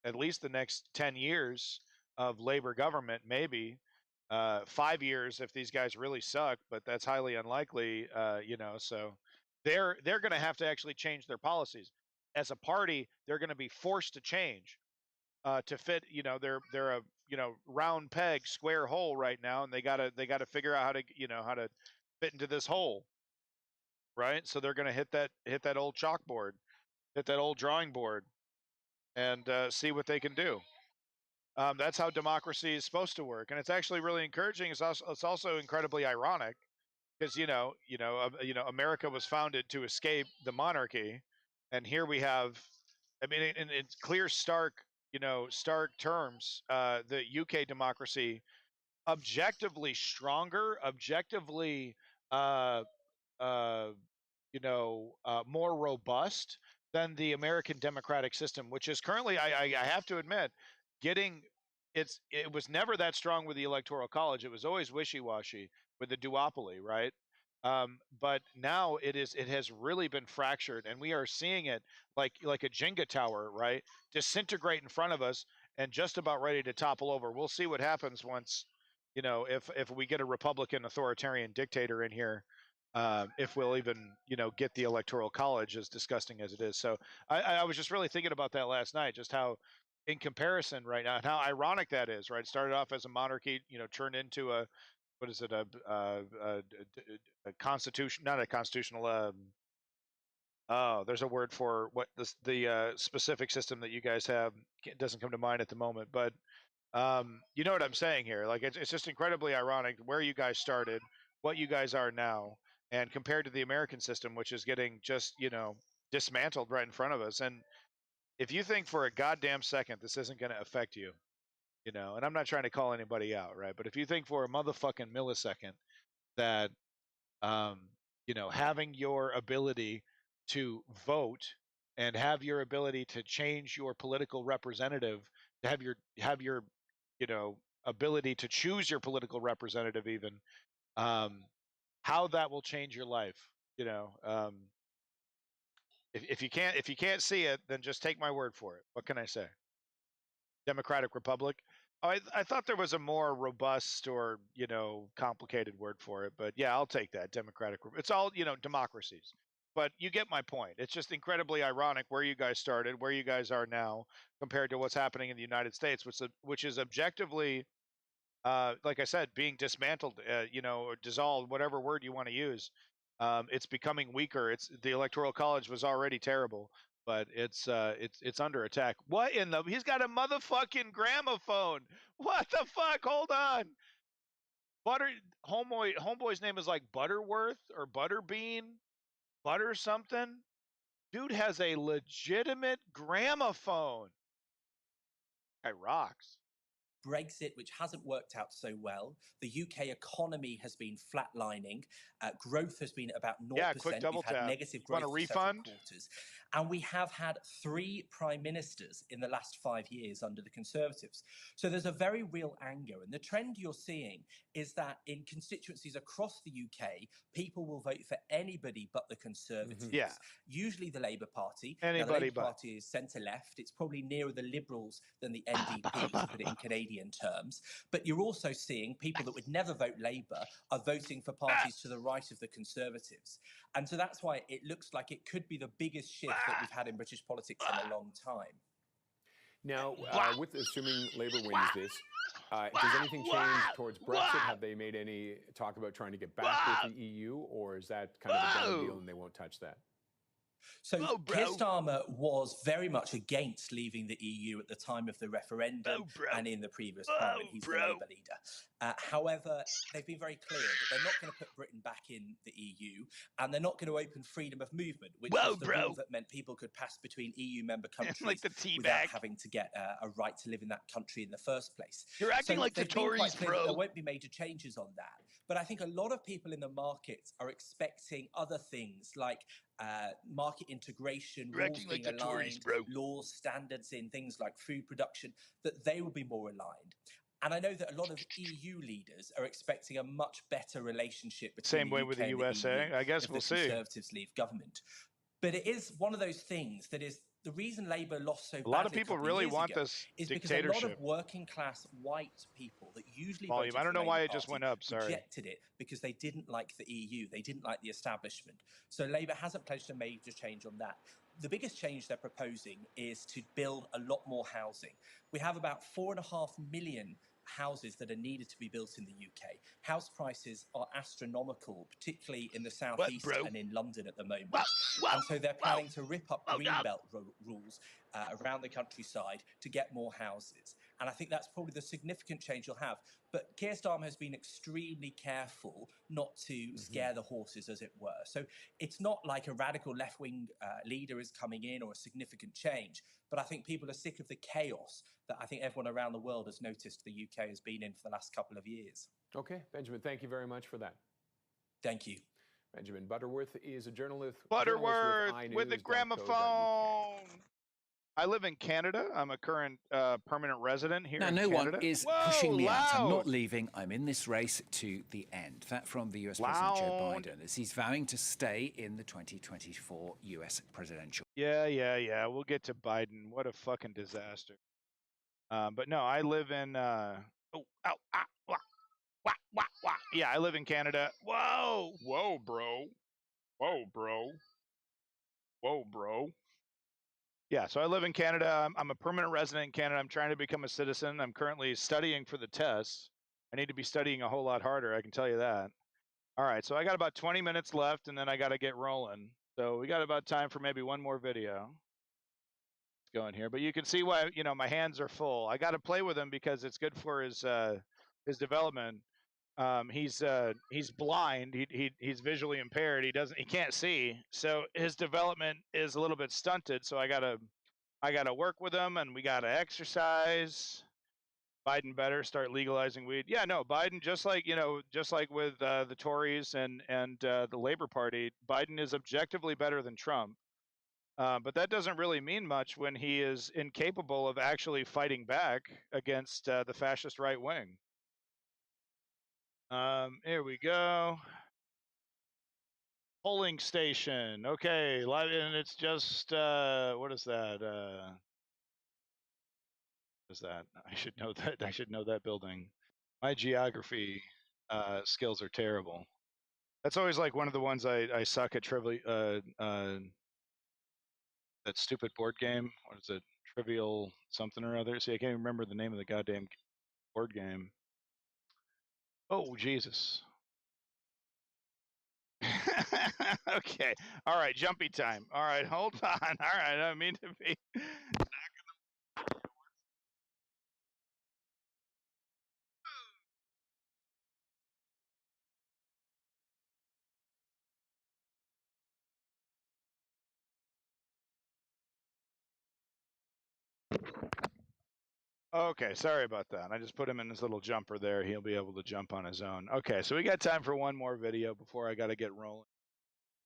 at least the next 10 years of Labor government, maybe 5 years if these guys really suck, but that's highly unlikely. So they're going to have to actually change their policies. As a party, they're going to be forced to change to fit. They're a round peg, square hole right now, and they gotta figure out how to fit into this hole, right? So they're going to hit that old chalkboard, hit that old drawing board, and see what they can do. That's how democracy is supposed to work, and it's actually really encouraging. It's also incredibly ironic because America was founded to escape the monarchy, and here we have, I mean, in clear, stark terms, the UK democracy objectively stronger, objectively, uh, uh, more robust than the American democratic system, which is currently, I have to admit, getting it was never that strong with the Electoral College. It was always wishy-washy with the duopoly, right? But now it has really been fractured, and we are seeing it like a Jenga tower, right? Disintegrate in front of us and just about ready to topple over. We'll see what happens once, if we get a Republican authoritarian dictator in here, if we'll even, get the Electoral College, as disgusting as it is. So I was just really thinking about that last night, just how, in comparison right now, and how ironic that is, right? It started off as a monarchy, turned into a, what is it, a constitution, not a constitutional, oh, there's a word for what the specific system that you guys have. It doesn't come to mind at the moment, but you know what I'm saying here. Like, it's just incredibly ironic where you guys started, what you guys are now, and compared to the American system, which is getting just, dismantled right in front of us. And if you think for a goddamn second this isn't going to affect you, and I'm not trying to call anybody out, right? But if you think for a motherfucking millisecond that, having your ability to vote and have your ability to change your political representative, to have your ability to choose your political representative, even, how that will change your life, if you can't see it, then just take my word for it. What can I say? Democratic Republic. Oh, I thought there was a more robust or, complicated word for it, but yeah, I'll take that. Democratic. It's all, democracies. But you get my point. It's just incredibly ironic where you guys started, where you guys are now, compared to what's happening in the United States, which is objectively, like I said, being dismantled, or dissolved, whatever word you want to use. It's becoming weaker. The Electoral College was already terrible, but it's under attack. What in the? He's got a motherfucking gramophone. What the fuck? Hold on. Homeboy's name is like Butterworth or Butterbean, Butter something. Dude has a legitimate gramophone. Guy rocks. Brexit, which hasn't worked out so well. The UK economy has been flatlining. Growth has been about 0%. Yeah, quick double We've had tap. negative Want growth a for several refund? quarters. And we have had 3 prime ministers in the last 5 years under the Conservatives. So there's a very real anger. And the trend you're seeing is that in constituencies across the UK, people will vote for anybody but the Conservatives. Mm-hmm. Yeah. Usually the Labour Party. Anybody now, the Labour but. Party is centre-left. It's probably nearer the Liberals than the NDP, to put it in Canadian terms. But you're also seeing people that would never vote Labour are voting for parties to the right of the Conservatives. And so that's why it looks like it could be the biggest shift that we've had in British politics in a long time. Now, with assuming Labour wins this, does anything change towards Brexit? Have they made any talk about trying to get back with the EU, or is that kind of a done deal and they won't touch that? So Keir Starmer was very much against leaving the EU at the time of the referendum and in the previous parliament. He's the Labour leader. However, they've been very clear that they're not going to put Britain back in the EU, and they're not going to open freedom of movement, which was the rule that meant people could pass between EU member countries like the tea without bag. having to get a right to live in that country in the first place. You're acting like the Tories, bro. There won't be major changes on that. But I think a lot of people in the markets are expecting other things like market integration, rules being aligned, laws, standards in things like food production, that they will be more aligned. And I know that a lot of EU leaders are expecting a much better relationship between the UK with the USA. EU I guess we'll see. Conservatives leave government. But it is one of those things that is the reason Labour lost so badly. A lot of people really want this is dictatorship. because a lot of working class white people that usually volume. I don't know why it just went up. Sorry. Rejected it because they didn't like the EU. They didn't like the establishment. So Labour hasn't pledged a major change on that. The biggest change they're proposing is to build a lot more housing. We have about 4.5 million houses that are needed to be built in the UK. House prices are astronomical, particularly in the southeast and in London at the moment. And so they're planning to rip up greenbelt rules around the countryside to get more houses. And I think that's probably the significant change you'll have. But Keir Starmer has been extremely careful not to scare the horses, as it were. So it's not like a radical left-wing leader is coming in or a significant change. But I think people are sick of the chaos that I think everyone around the world has noticed the UK has been in for the last couple of years. Okay, Benjamin, thank you very much for that. Thank you. Benjamin Butterworth is a journalist. Butterworth with the gramophone. I live in Canada. I'm a current permanent resident here in no Canada. one is Whoa, pushing me out. I'm loud. not leaving. I'm in this race to the end. That from the US President Joe Biden as he's vowing to stay in the 2024 US presidential. Yeah. We'll get to Biden. What a fucking disaster. But no, I live in. Yeah, I live in Canada. Whoa, bro. Yeah, so I live in Canada. I'm a permanent resident in Canada. I'm trying to become a citizen. I'm currently studying for the tests. I need to be studying a whole lot harder, I can tell you that. All right, so I got about 20 minutes left, and then I got to get rolling. So we got about time for maybe one more video. Let's go in here. But you can see why, my hands are full. I got to play with him because it's good for his development. He's blind. He's visually impaired. He can't see. So his development is a little bit stunted. So I gotta work with him, and we gotta exercise. Biden better start legalizing weed. Yeah, no, Biden, just like with the Tories and the Labor Party, Biden is objectively better than Trump. But that doesn't really mean much when he is incapable of actually fighting back against the fascist right wing. Here we go. Polling station. Okay, live, and it's just what is that? What is that? I should know that. I should know that building. My geography skills are terrible. That's always like one of the ones I suck at trivia. That stupid board game. What is it? Trivial something or other. See, I can't even remember the name of the goddamn board game. Oh, Jesus. Okay. All right. Jumpy time. All right. Hold on. All right. I don't mean to be. Okay, sorry about that. I just put him in his little jumper there. He'll be able to jump on his own. Okay, so we got time for one more video before I got to get rolling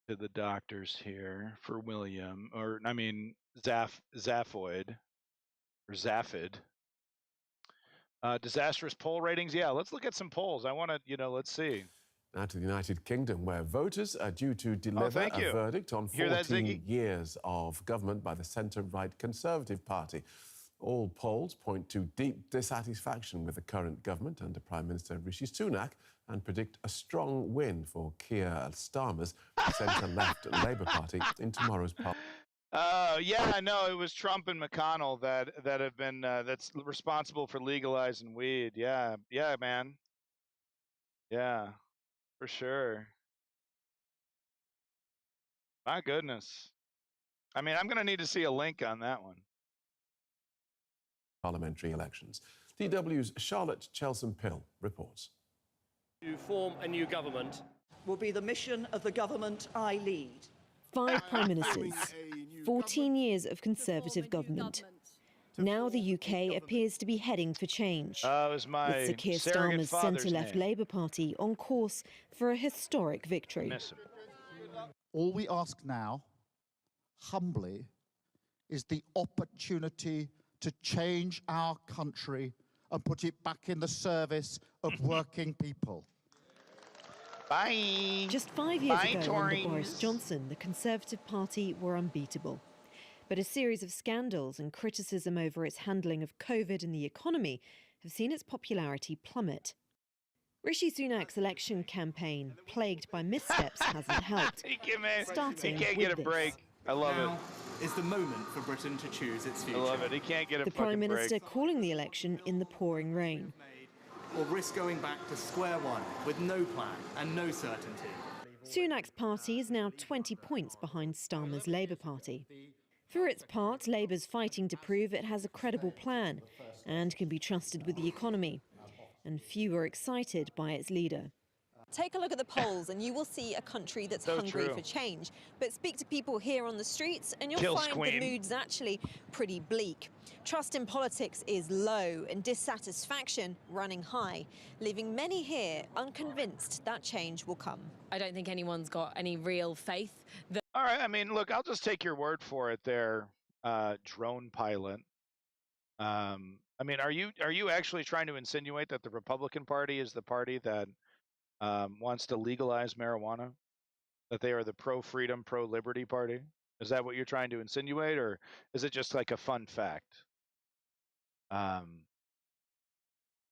to the doctors here for William, or I mean Zaphoid or Zaphid. Disastrous poll ratings. Yeah, let's look at some polls. I want to, let's see. Now to the United Kingdom, where voters are due to deliver a verdict on 14 years of government by the centre-right Conservative Party. All polls point to deep dissatisfaction with the current government under Prime Minister Rishi Sunak and predict a strong win for Keir Starmer's centre-left Labour Party in tomorrow's poll. Yeah, no, it was Trump and McConnell that have been that's responsible for legalizing weed. Yeah, man. Yeah, for sure. My goodness. I mean, I'm going to need to see a link on that one. Parliamentary elections. DW's Charlotte Chelsom-Pill reports. To form a new government will be the mission of the government I lead. 5 prime ministers, 14 years of Conservative government. Now the UK appears to be heading for change, with Sir Keir Starmer's centre-left Labour Party on course for a historic victory. All we ask now, humbly, is the opportunity to change our country and put it back in the service of working people. Bye. Just 5 years ago, Tories. under Boris Johnson, the Conservative Party were unbeatable. But a series of scandals and criticism over its handling of COVID and the economy have seen its popularity plummet. Rishi Sunak's election campaign, plagued by missteps, hasn't helped. He Starting can't with get a break. I love it. Is the moment for Britain to choose its future. I love it. He can't get a The fucking Prime Minister break. calling the election in the pouring rain. Or risk going back to square one with no plan and no certainty. Sunak's party is now 20 points behind Starmer's Labour Party. For its part, Labour's fighting to prove it has a credible plan, and can be trusted with the economy. And few are excited by its leader. Take a look at the polls and you will see a country that's hungry for change. But speak to people here on the streets and you'll find the mood's actually pretty bleak. Trust in politics is low and dissatisfaction running high, leaving many here unconvinced that change will come. I don't think anyone's got any real faith that... All right, I mean, look, I'll just take your word for it there, drone pilot. I mean, are you actually trying to insinuate that the Republican Party is the party that wants to legalize marijuana, that they are the pro-freedom, pro-liberty party? Is that what you're trying to insinuate, or is it just like a fun fact?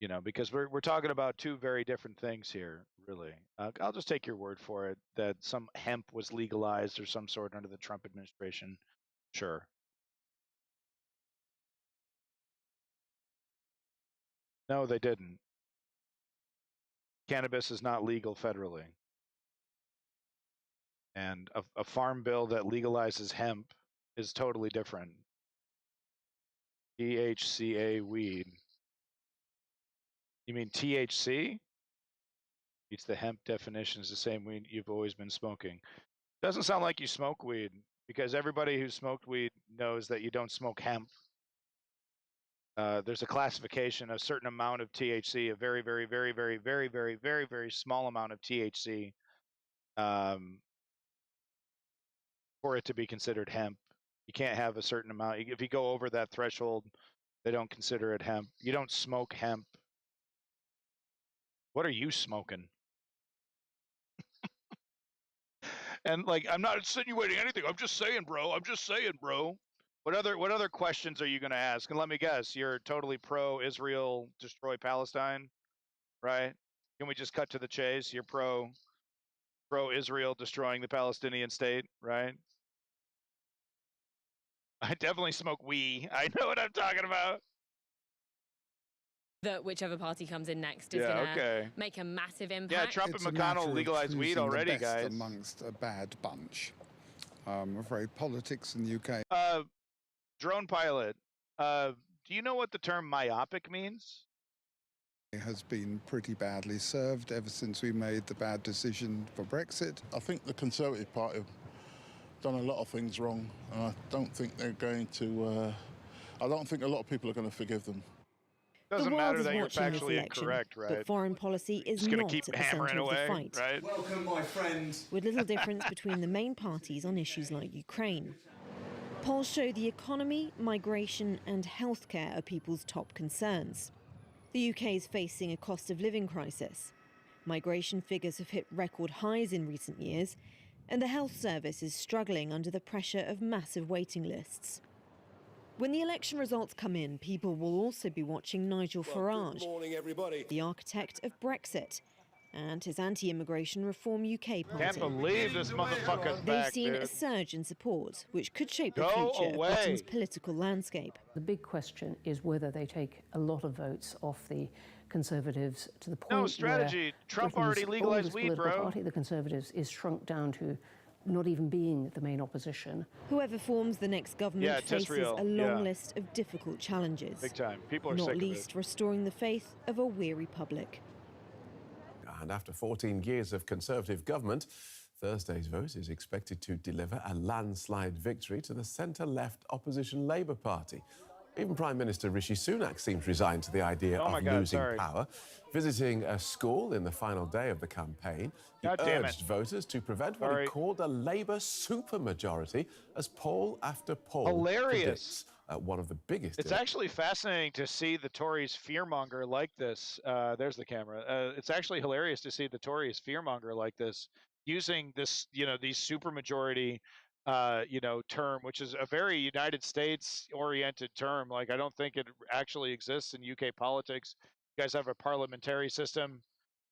You know, because we're talking about two very different things here, really. I'll just take your word for it that some hemp was legalized or some sort under the Trump administration. Sure. No, they didn't. Cannabis is not legal federally. And a farm bill that legalizes hemp is totally different. THCA weed. You mean THC? It's the hemp definition is the same weed you've always been smoking. Doesn't sound like you smoke weed, because everybody who smoked weed knows that you don't smoke hemp. There's a classification, a certain amount of THC, a very, very, very, very, very, very, very, very small amount of THC for it to be considered hemp. You can't have a certain amount. If you go over that threshold, they don't consider it hemp. You don't smoke hemp. What are you smoking? And like, I'm not insinuating anything. I'm just saying, bro. I'm just saying, bro. What other questions are you going to ask? And let me guess, you're totally pro-Israel, destroy Palestine, right? Can we just cut to the chase? You're pro-Israel, destroying the Palestinian state, right? I definitely smoke weed. I know what I'm talking about. That whichever party comes in next is going to make a massive impact. Yeah, Trump and McConnell legalized weed already, guys. Amongst a bad bunch. I'm afraid politics in the UK. Drone pilot, do you know what the term myopic means? It has been pretty badly served ever since we made the bad decision for Brexit. I think the Conservative Party have done a lot of things wrong, and I don't think they're going to. I don't think a lot of people are going to forgive them. Doesn't matter that you're factually incorrect, right? But foreign policy is not at the centre of the fight. Right? Welcome, my friends. With little difference between the main parties on issues like Ukraine. Polls show the economy, migration and healthcare are people's top concerns. The UK is facing a cost of living crisis. Migration figures have hit record highs in recent years, and the health service is struggling under the pressure of massive waiting lists. When the election results come in, people will also be watching Nigel Farage, good morning, everybody. the architect of Brexit, and his anti-immigration Reform UK party. Can't believe this motherfucker's back, They've seen dude. a surge in support, which could shape the Go future away. of Britain's political landscape. The big question is whether they take a lot of votes off the Conservatives to the point No strategy. where Trump Britain's already legalized oldest weed, political bro. Party, the Conservatives, is shrunk down to not even being the main opposition. Whoever forms the next government faces real. a long list of difficult challenges. Big time. People are not sick least of it. restoring the faith of a weary public. And after 14 years of Conservative government, Thursday's vote is expected to deliver a landslide victory to the centre-left opposition Labour Party. Even Prime Minister Rishi Sunak seems resigned to the idea of losing power. Visiting a school in the final day of the campaign, he urged voters to prevent what he called a Labour supermajority, as poll after poll predicts one of the biggest. It's actually fascinating to see the Tories fearmonger like this. There's the camera. It's actually hilarious to see the Tories fearmonger like this, using this, these supermajority, term, which is a very United States oriented term. Like, I don't think it actually exists in UK politics. You guys have a parliamentary system.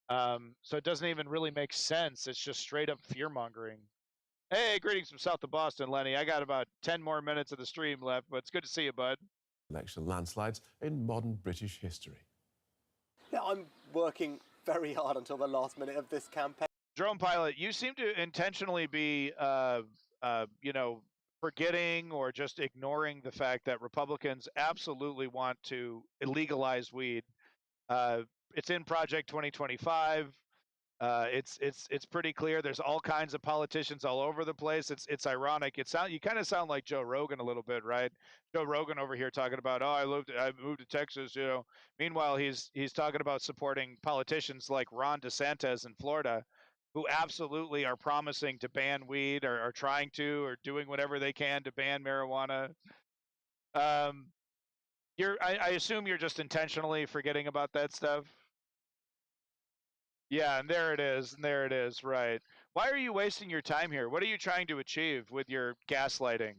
So it doesn't even really make sense. It's just straight up fear mongering. Hey, greetings from south of Boston, Lenny. I got about 10 more minutes of the stream left, but it's good to see you, bud. Election landslides in modern British history. Yeah, I'm working very hard until the last minute of this campaign. Drone pilot, you seem to intentionally be, forgetting or just ignoring the fact that Republicans absolutely want to legalize weed. It's in Project 2025. It's pretty clear. There's all kinds of politicians all over the place. It's ironic. You kind of sound like Joe Rogan a little bit, right? Joe Rogan over here talking about, I moved to Texas, you know. Meanwhile, he's talking about supporting politicians like Ron DeSantis in Florida, who absolutely are promising to ban weed or are trying to or doing whatever they can to ban marijuana. I assume you're just intentionally forgetting about that stuff. Yeah, and there it is. And there it is. Right. Why are you wasting your time here? What are you trying to achieve with your gaslighting?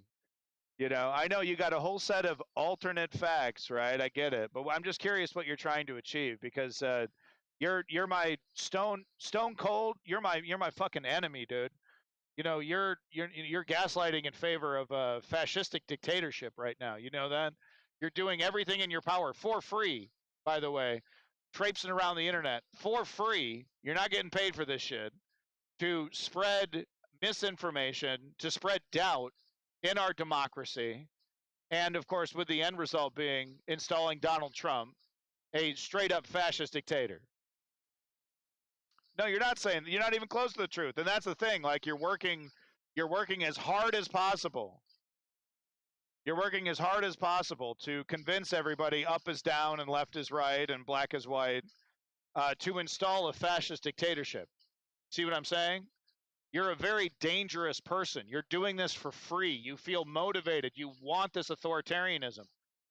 You know, I know you got a whole set of alternate facts, right? I get it, but I'm just curious what you're trying to achieve because you're my stone cold. You're my fucking enemy, dude. You know, you're gaslighting in favor of a fascistic dictatorship right now. You know that? You're doing everything in your power for free, by the way, traipsing around the internet for free. You're not getting paid for this shit to spread misinformation, to spread doubt in our democracy. And of course, with the end result being installing Donald Trump, a straight up fascist dictator. No, you're not saying, you're not even close to the truth. And that's the thing. Like you're working as hard as possible. You're working as hard as possible to convince everybody up is down and left is right and black is white to install a fascist dictatorship. See what I'm saying? You're a very dangerous person. You're doing this for free. You feel motivated. You want this authoritarianism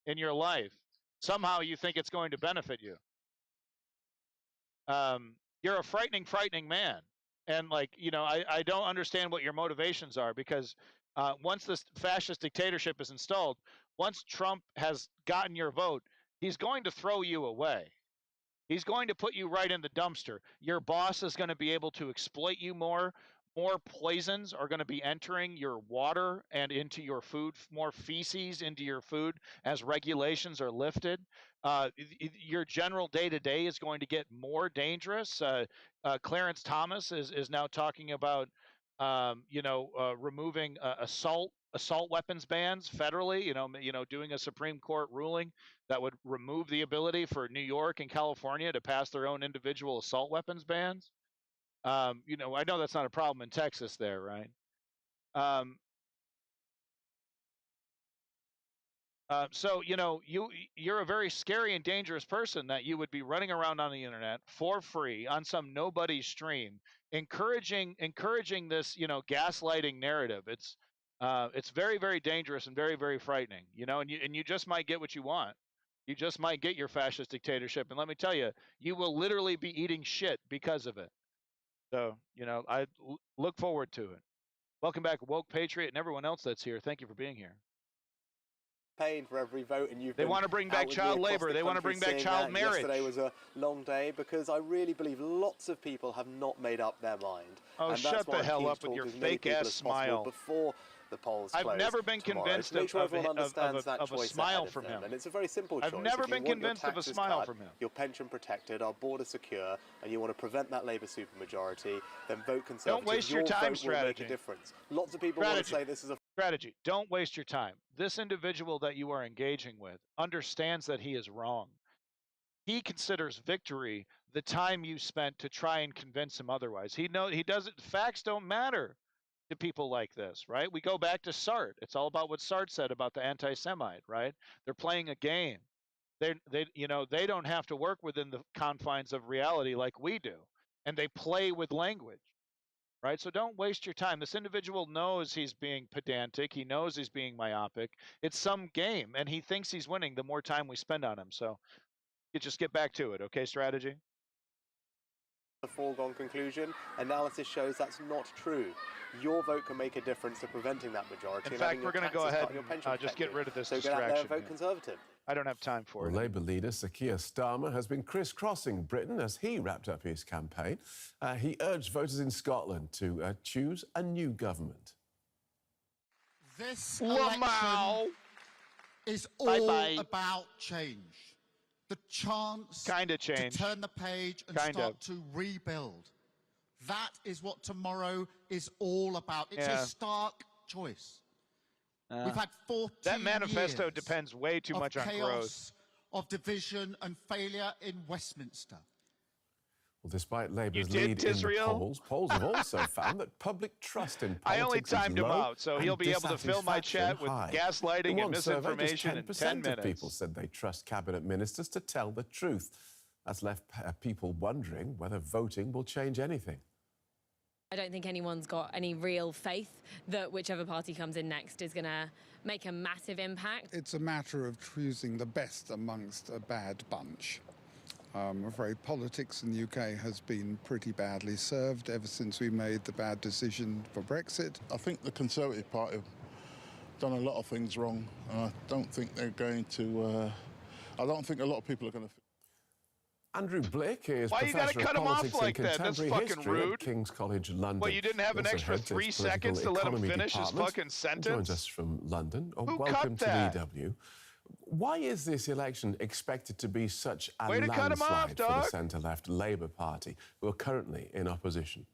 in your life. Somehow you think it's going to benefit you. You're a frightening man. And like, you know, I don't understand what your motivations are because once this fascist dictatorship is installed, once Trump has gotten your vote, he's going to throw you away. He's going to put you right in the dumpster. Your boss is going to be able to exploit you more. More poisons are going to be entering your water and into your food, more feces into your food as regulations are lifted. Your general day-to-day is going to get more dangerous. Clarence Thomas is now talking about, removing assault weapons bans federally, doing a Supreme Court ruling that would remove the ability for New York and California to pass their own individual assault weapons bans. I know that's not a problem in Texas there, right? So, you're a very scary and dangerous person that you would be running around on the internet for free on some nobody's stream, encouraging this, gaslighting narrative. It's very, very dangerous and very, very frightening, and you just might get what you want. You just might get your fascist dictatorship. And let me tell you, you will literally be eating shit because of it. So, I look forward to it. Welcome back, Woke Patriot, and everyone else that's here. Thank you for being here. Paying for every vote, and they want to bring back child labor. They want to bring back child marriage. Yesterday was a long day because I really believe lots of people have not made up their mind. Oh, and shut the hell up with your fake ass smile. Before the polls I've never been convinced of a smile from him. And it's a very simple choice. I've never been convinced of a smile from him. Your pension protected, our border secure, and you want to prevent that Labour supermajority, then vote Conservative. Don't waste your time, strategy. Will make a difference. Lots of people want to say this is a strategy. Don't waste your time. This individual that you are engaging with understands that he is wrong. He considers victory the time you spent to try and convince him otherwise. He doesn't. Facts don't matter to people like this, right? We go back to Sartre. It's all about what Sartre said about the anti-Semite, right? They're playing a game. They don't have to work within the confines of reality like we do, and they play with language, right? So don't waste your time. This individual knows he's being pedantic. He knows he's being myopic. It's some game, and he thinks he's winning the more time we spend on him. So you just get back to it, okay, strategy? A foregone conclusion. Analysis shows that's not true. Your vote can make a difference to preventing that majority. In fact, we're going to go ahead and just get rid of this distraction. Get out there and vote Conservative. I don't have time for it. Labour leader Sir Keir Starmer has been crisscrossing Britain as he wrapped up his campaign. He urged voters in Scotland to choose a new government. This election is all about change. The chance to turn the page and start to rebuild. That is what tomorrow is all about. It's a stark choice. We've had 14 that manifesto years depends way too much on growth, of division and failure in Westminster. Well, despite Labour's lead in the polls, polls have also found that public trust in politics I only timed is him low out, so he'll be able to fill my chat with high. gaslighting and misinformation in 10 10% minutes. of people said they trust cabinet ministers to tell the truth. That's left people wondering whether voting will change anything. I don't think anyone's got any real faith that whichever party comes in next is going to make a massive impact. It's a matter of choosing the best amongst a bad bunch. I'm afraid politics in the UK has been pretty badly served ever since we made the bad decision for Brexit. I think the Conservative Party have done a lot of things wrong, and I don't think they're going to... I don't think a lot of people are going to... Andrew Blick is Why you gotta Professor cut of him off Politics like and that? That's Contemporary fucking History rude. at King's College London. Well, you didn't have an He also extra heads 3 its seconds political to let him economy finish his department fucking and sentence? joins us from London. Who Welcome cut to that? DW. Why is this election expected to be such a Way to cut him off, landslide for the dog. centre-left Labour Party, who are currently in opposition?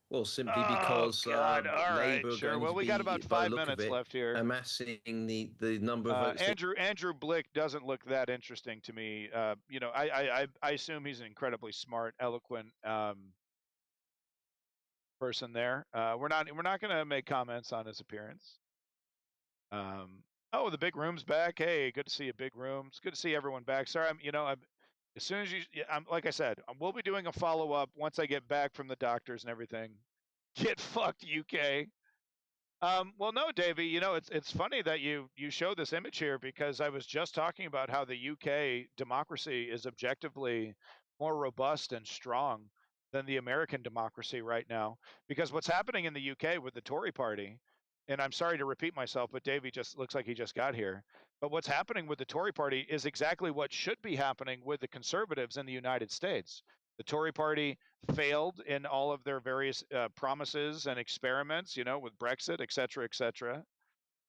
Well, simply because God. All right, Labour are sure. going Well, to we be, got about by the 5 look of minutes it, left here. amassing the number of votes. Andrew Blick doesn't look that interesting to me. You know, I assume he's an incredibly smart, eloquent person there. We're not going to make comments on his appearance. Oh, the big room's back. Hey, good to see a big room. It's good to see everyone back. Sorry, as soon as I'm like I said, we'll be doing a follow-up once I get back from the doctors and everything. Get fucked, UK. Well, no, Davey, you know, it's funny that you show this image here, because I was just talking about how the UK democracy is objectively more robust and strong than the American democracy right now. Because what's happening in the UK with the Tory party, and I'm sorry to repeat myself, but Davey just looks like he just got here. But what's happening with the Tory party is exactly what should be happening with the Conservatives in the United States. The Tory party failed in all of their various promises and experiments, you know, with Brexit, et cetera,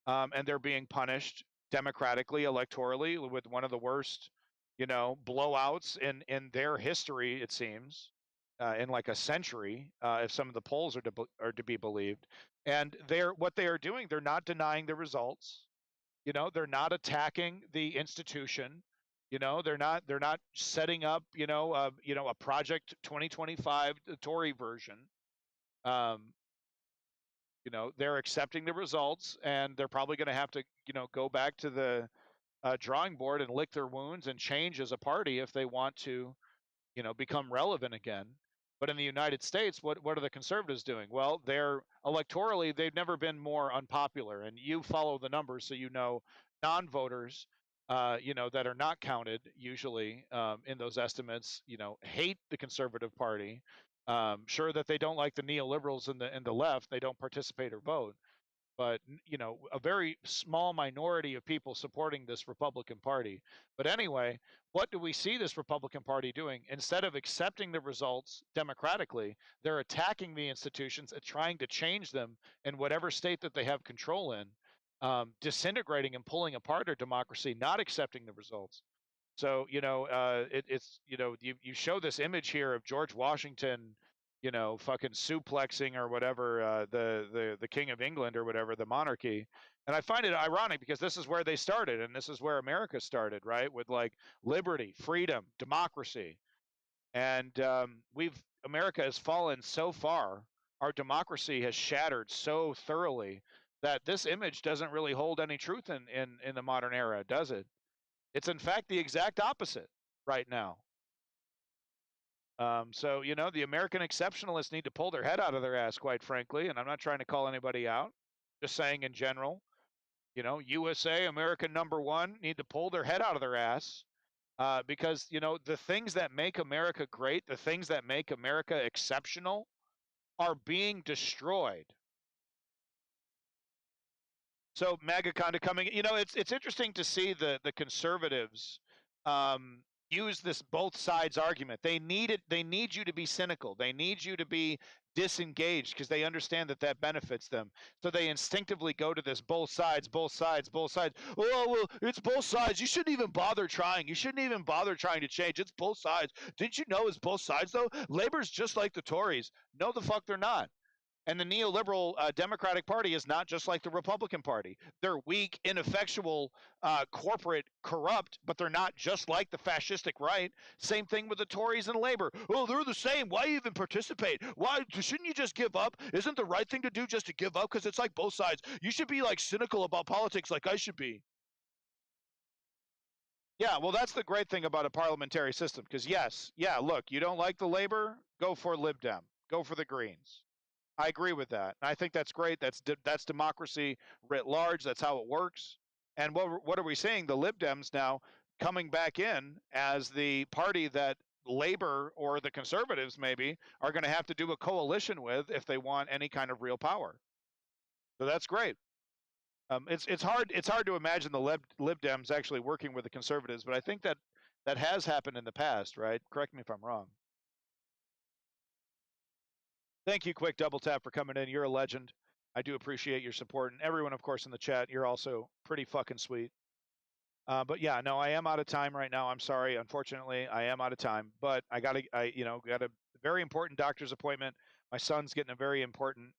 and they're being punished democratically, electorally, with one of the worst, you know, blowouts in their history, it seems, in like a century, if some of the polls are to be believed. And what they are doing, they're not denying the results. You know, they're not attacking the institution. You know, they're not setting up, you know, a Project 2025, the Tory version. You know, they're accepting the results, and they're probably going to have to, you know, go back to the drawing board and lick their wounds and change as a party if they want to, you know, become relevant again. But in the United States, what are the Conservatives doing? Well, electorally, they've never been more unpopular. And you follow the numbers, so you know non-voters, you know, that are not counted usually in those estimates, you know, hate the Conservative Party. Sure that they don't like the neoliberals in the left, they don't participate or vote. But, you know, a very small minority of people supporting this Republican Party. But anyway, what do we see this Republican Party doing? Instead of accepting the results democratically, they're attacking the institutions and trying to change them in whatever state that they have control in, disintegrating and pulling apart our democracy, not accepting the results. So, you know, it's, you know, you show this image here of George Washington, you know, fucking suplexing or whatever, the King of England or whatever, the monarchy. And I find it ironic because this is where they started, and this is where America started, right? With like liberty, freedom, democracy. And America has fallen so far, our democracy has shattered so thoroughly that this image doesn't really hold any truth in the modern era, does it? It's in fact the exact opposite right now. So, you know, the American exceptionalists need to pull their head out of their ass, quite frankly. And I'm not trying to call anybody out, just saying in general, you know, USA, American #1, need to pull their head out of their ass because, you know, the things that make America great, the things that make America exceptional are being destroyed. So MAGA kind of coming, you know, it's interesting to see the conservatives use this both sides argument. They need you to be cynical. They need you to be disengaged because they understand that benefits them. So they instinctively go to this both sides. Oh, well, it's both sides. You shouldn't even bother trying. You shouldn't even bother trying to change. It's both sides. Didn't you know it's both sides, though? Labor's just like the Tories. No, the fuck they're not. And the neoliberal Democratic Party is not just like the Republican Party. They're weak, ineffectual, corporate, corrupt, but they're not just like the fascistic right. Same thing with the Tories and Labor. Oh, they're the same. Why even participate? Why shouldn't you just give up? Isn't the right thing to do just to give up? Because it's like both sides. You should be like cynical about politics like I should be. Yeah, well, that's the great thing about a parliamentary system. Because yes, yeah, look, you don't like the Labor? Go for Lib Dem. Go for the Greens. I agree with that. I think that's great. That's democracy writ large. That's how it works. And what are we seeing? The Lib Dems now coming back in as the party that Labor or the Conservatives maybe are going to have to do a coalition with if they want any kind of real power. So that's great. It's hard to imagine the Lib Dems actually working with the Conservatives, but I think that has happened in the past, right? Correct me if I'm wrong. Thank you, Quick Double Tap, for coming in. You're a legend. I do appreciate your support. And everyone, of course, in the chat, you're also pretty fucking sweet. But yeah, no, I am out of time right now. I'm sorry. Unfortunately, I am out of time. But I got a very important doctor's appointment. My son's getting a very important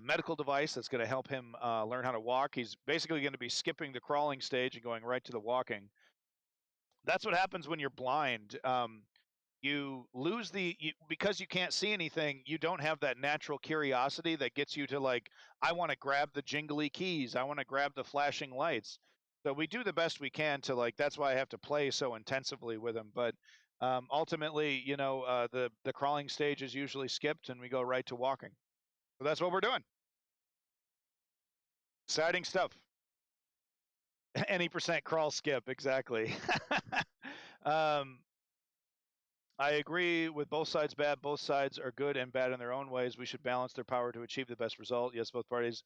medical device that's going to help him learn how to walk. He's basically going to be skipping the crawling stage and going right to the walking. That's what happens when you're blind. You lose because you can't see anything, you don't have that natural curiosity that gets you to like, I want to grab the jingly keys. I want to grab the flashing lights. So we do the best we can to like, that's why I have to play so intensively with him. But ultimately, the crawling stage is usually skipped and we go right to walking. So that's what we're doing. Exciting stuff. Any percent crawl skip. Exactly. I agree with both sides bad. Both sides are good and bad in their own ways. We should balance their power to achieve the best result. Yes, both parties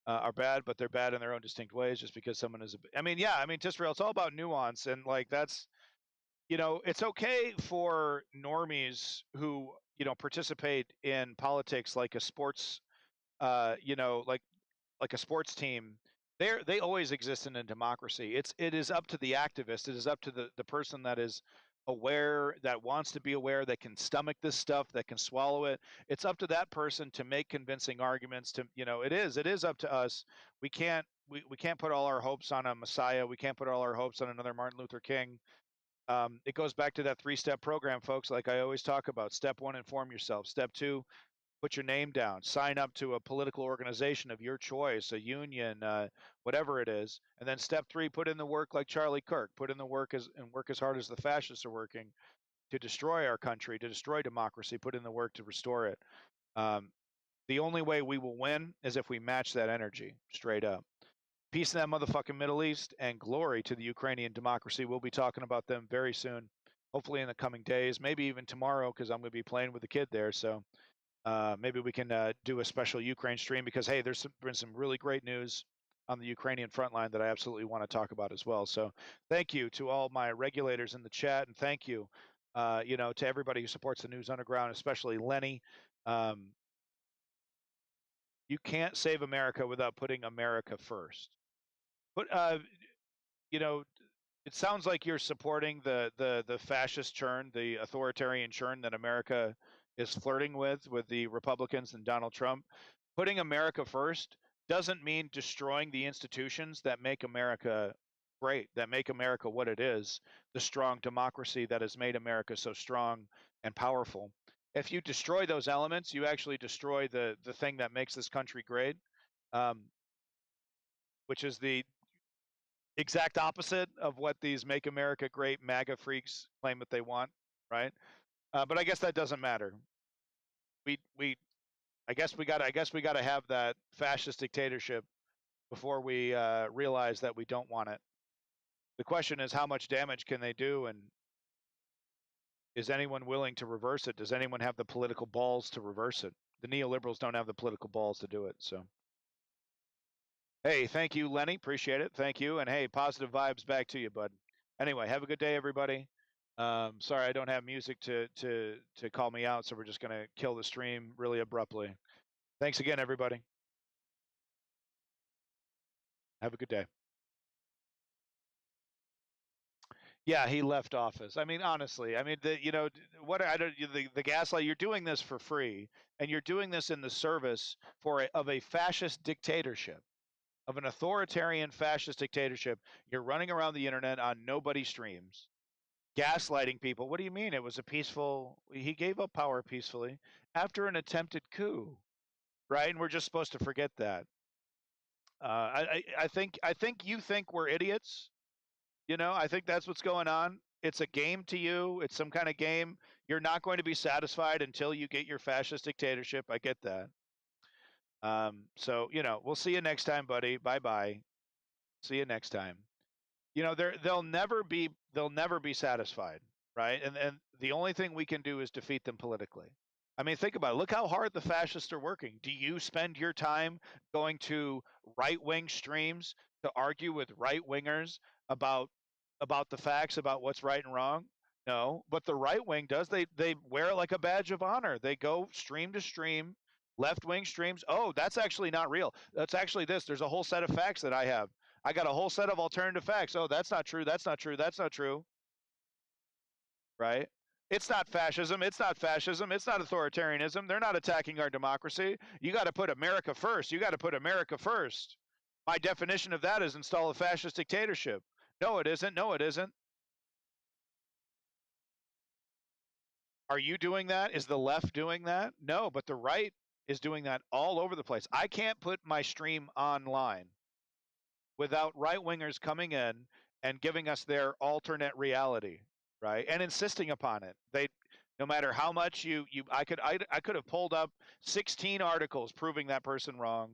are bad, but they're bad in their own distinct ways. Just because someone is, Tisrael, it's all about nuance. And like, that's, it's okay for normies who, participate in politics like a sports, like a sports team. They always exist in a democracy. It is up to the activist. It is up to the person that is aware, that wants to be aware, that can stomach this stuff, that can swallow it. It's up to that person to make convincing arguments. It is up to us. We can't put all our hopes on a Messiah. We can't put all our hopes on another Martin Luther King. It goes back to that 3-step program, folks. Like I always talk about. Step 1, inform yourself. Step 2, put your name down, sign up to a political organization of your choice, a union, whatever it is. And then step 3, put in the work like Charlie Kirk, put in the work as hard as the fascists are working to destroy our country, to destroy democracy, put in the work to restore it. The only way we will win is if we match that energy, straight up. Peace in that motherfucking Middle East, and glory to the Ukrainian democracy. We'll be talking about them very soon, hopefully in the coming days, maybe even tomorrow, because I'm going to be playing with the kid there. So maybe we can do a special Ukraine stream because, hey, there's been some really great news on the Ukrainian front line that I absolutely want to talk about as well. So thank you to all my regulators in the chat, and thank you, to everybody who supports the News Underground, especially Lenny. You can't save America without putting America first. But, it sounds like you're supporting the fascist churn, the authoritarian churn that America is flirting with the Republicans and Donald Trump. Putting America first doesn't mean destroying the institutions that make America great, that make America what it is, the strong democracy that has made America so strong and powerful. If you destroy those elements, you actually destroy the thing that makes this country great, which is the exact opposite of what these Make America Great MAGA freaks claim that they want, right? But I guess that doesn't matter. I guess we got to have that fascist dictatorship before we realize that we don't want it. The question is, how much damage can they do, and is anyone willing to reverse it? Does anyone have the political balls to reverse it? The neoliberals don't have the political balls to do it. So, hey, thank you, Lenny. Appreciate it. Thank you, and hey, positive vibes back to you, bud. Anyway, have a good day, everybody. Sorry, I don't have music to call me out, so we're just gonna kill the stream really abruptly. Thanks again, everybody. Have a good day. Yeah, he left office. I mean, honestly, I mean, the gaslight. You're doing this for free, and you're doing this in the service of a fascist dictatorship, of an authoritarian fascist dictatorship. You're running around the internet on nobody streams, gaslighting people. What do you mean? It was a peaceful. He gave up power peacefully after an attempted coup, right? And we're just supposed to forget that. I think you think we're idiots. I think that's what's going on. It's a game to you. It's some kind of game. You're not going to be satisfied until you get your fascist dictatorship. I get that. So we'll see you next time, buddy. Bye bye. See you next time. They'll never be satisfied, right? And the only thing we can do is defeat them politically. I mean, think about it. Look how hard the fascists are working. Do you spend your time going to right-wing streams to argue with right-wingers about the facts, about what's right and wrong? No, but the right wing does. They wear it like a badge of honor. They go stream to stream, left-wing streams. Oh, that's actually not real. That's actually this. There's a whole set of facts that I have. I got a whole set of alternative facts. Oh, that's not true. That's not true. That's not true. Right? It's not fascism. It's not fascism. It's not authoritarianism. They're not attacking our democracy. You got to put America first. You got to put America first. My definition of that is install a fascist dictatorship. No, it isn't. No, it isn't. Are you doing that? Is the left doing that? No, but the right is doing that all over the place. I can't put my stream online without right-wingers coming in and giving us their alternate reality, right? And insisting upon it. No matter how much I could have pulled up 16 articles proving that person wrong,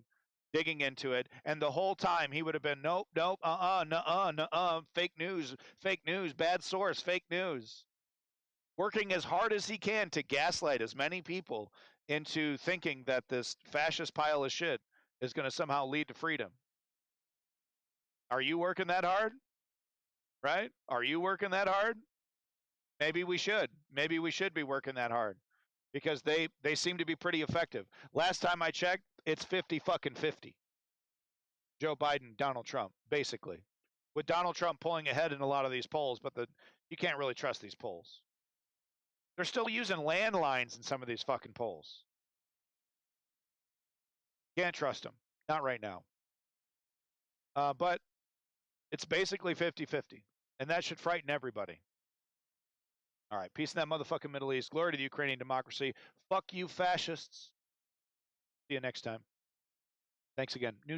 digging into it, and the whole time he would have been nope, fake news, bad source, fake news. Working as hard as he can to gaslight as many people into thinking that this fascist pile of shit is going to somehow lead to freedom. Are you working that hard? Right? Are you working that hard? Maybe we should. Maybe we should be working that hard because they seem to be pretty effective. Last time I checked, it's 50-50. Joe Biden, Donald Trump, basically. With Donald Trump pulling ahead in a lot of these polls, but you can't really trust these polls. They're still using landlines in some of these fucking polls. Can't trust them. Not right now. But it's basically 50-50. And that should frighten everybody. All right. Peace in that motherfucking Middle East. Glory to the Ukrainian democracy. Fuck you, fascists. See you next time. Thanks again. News.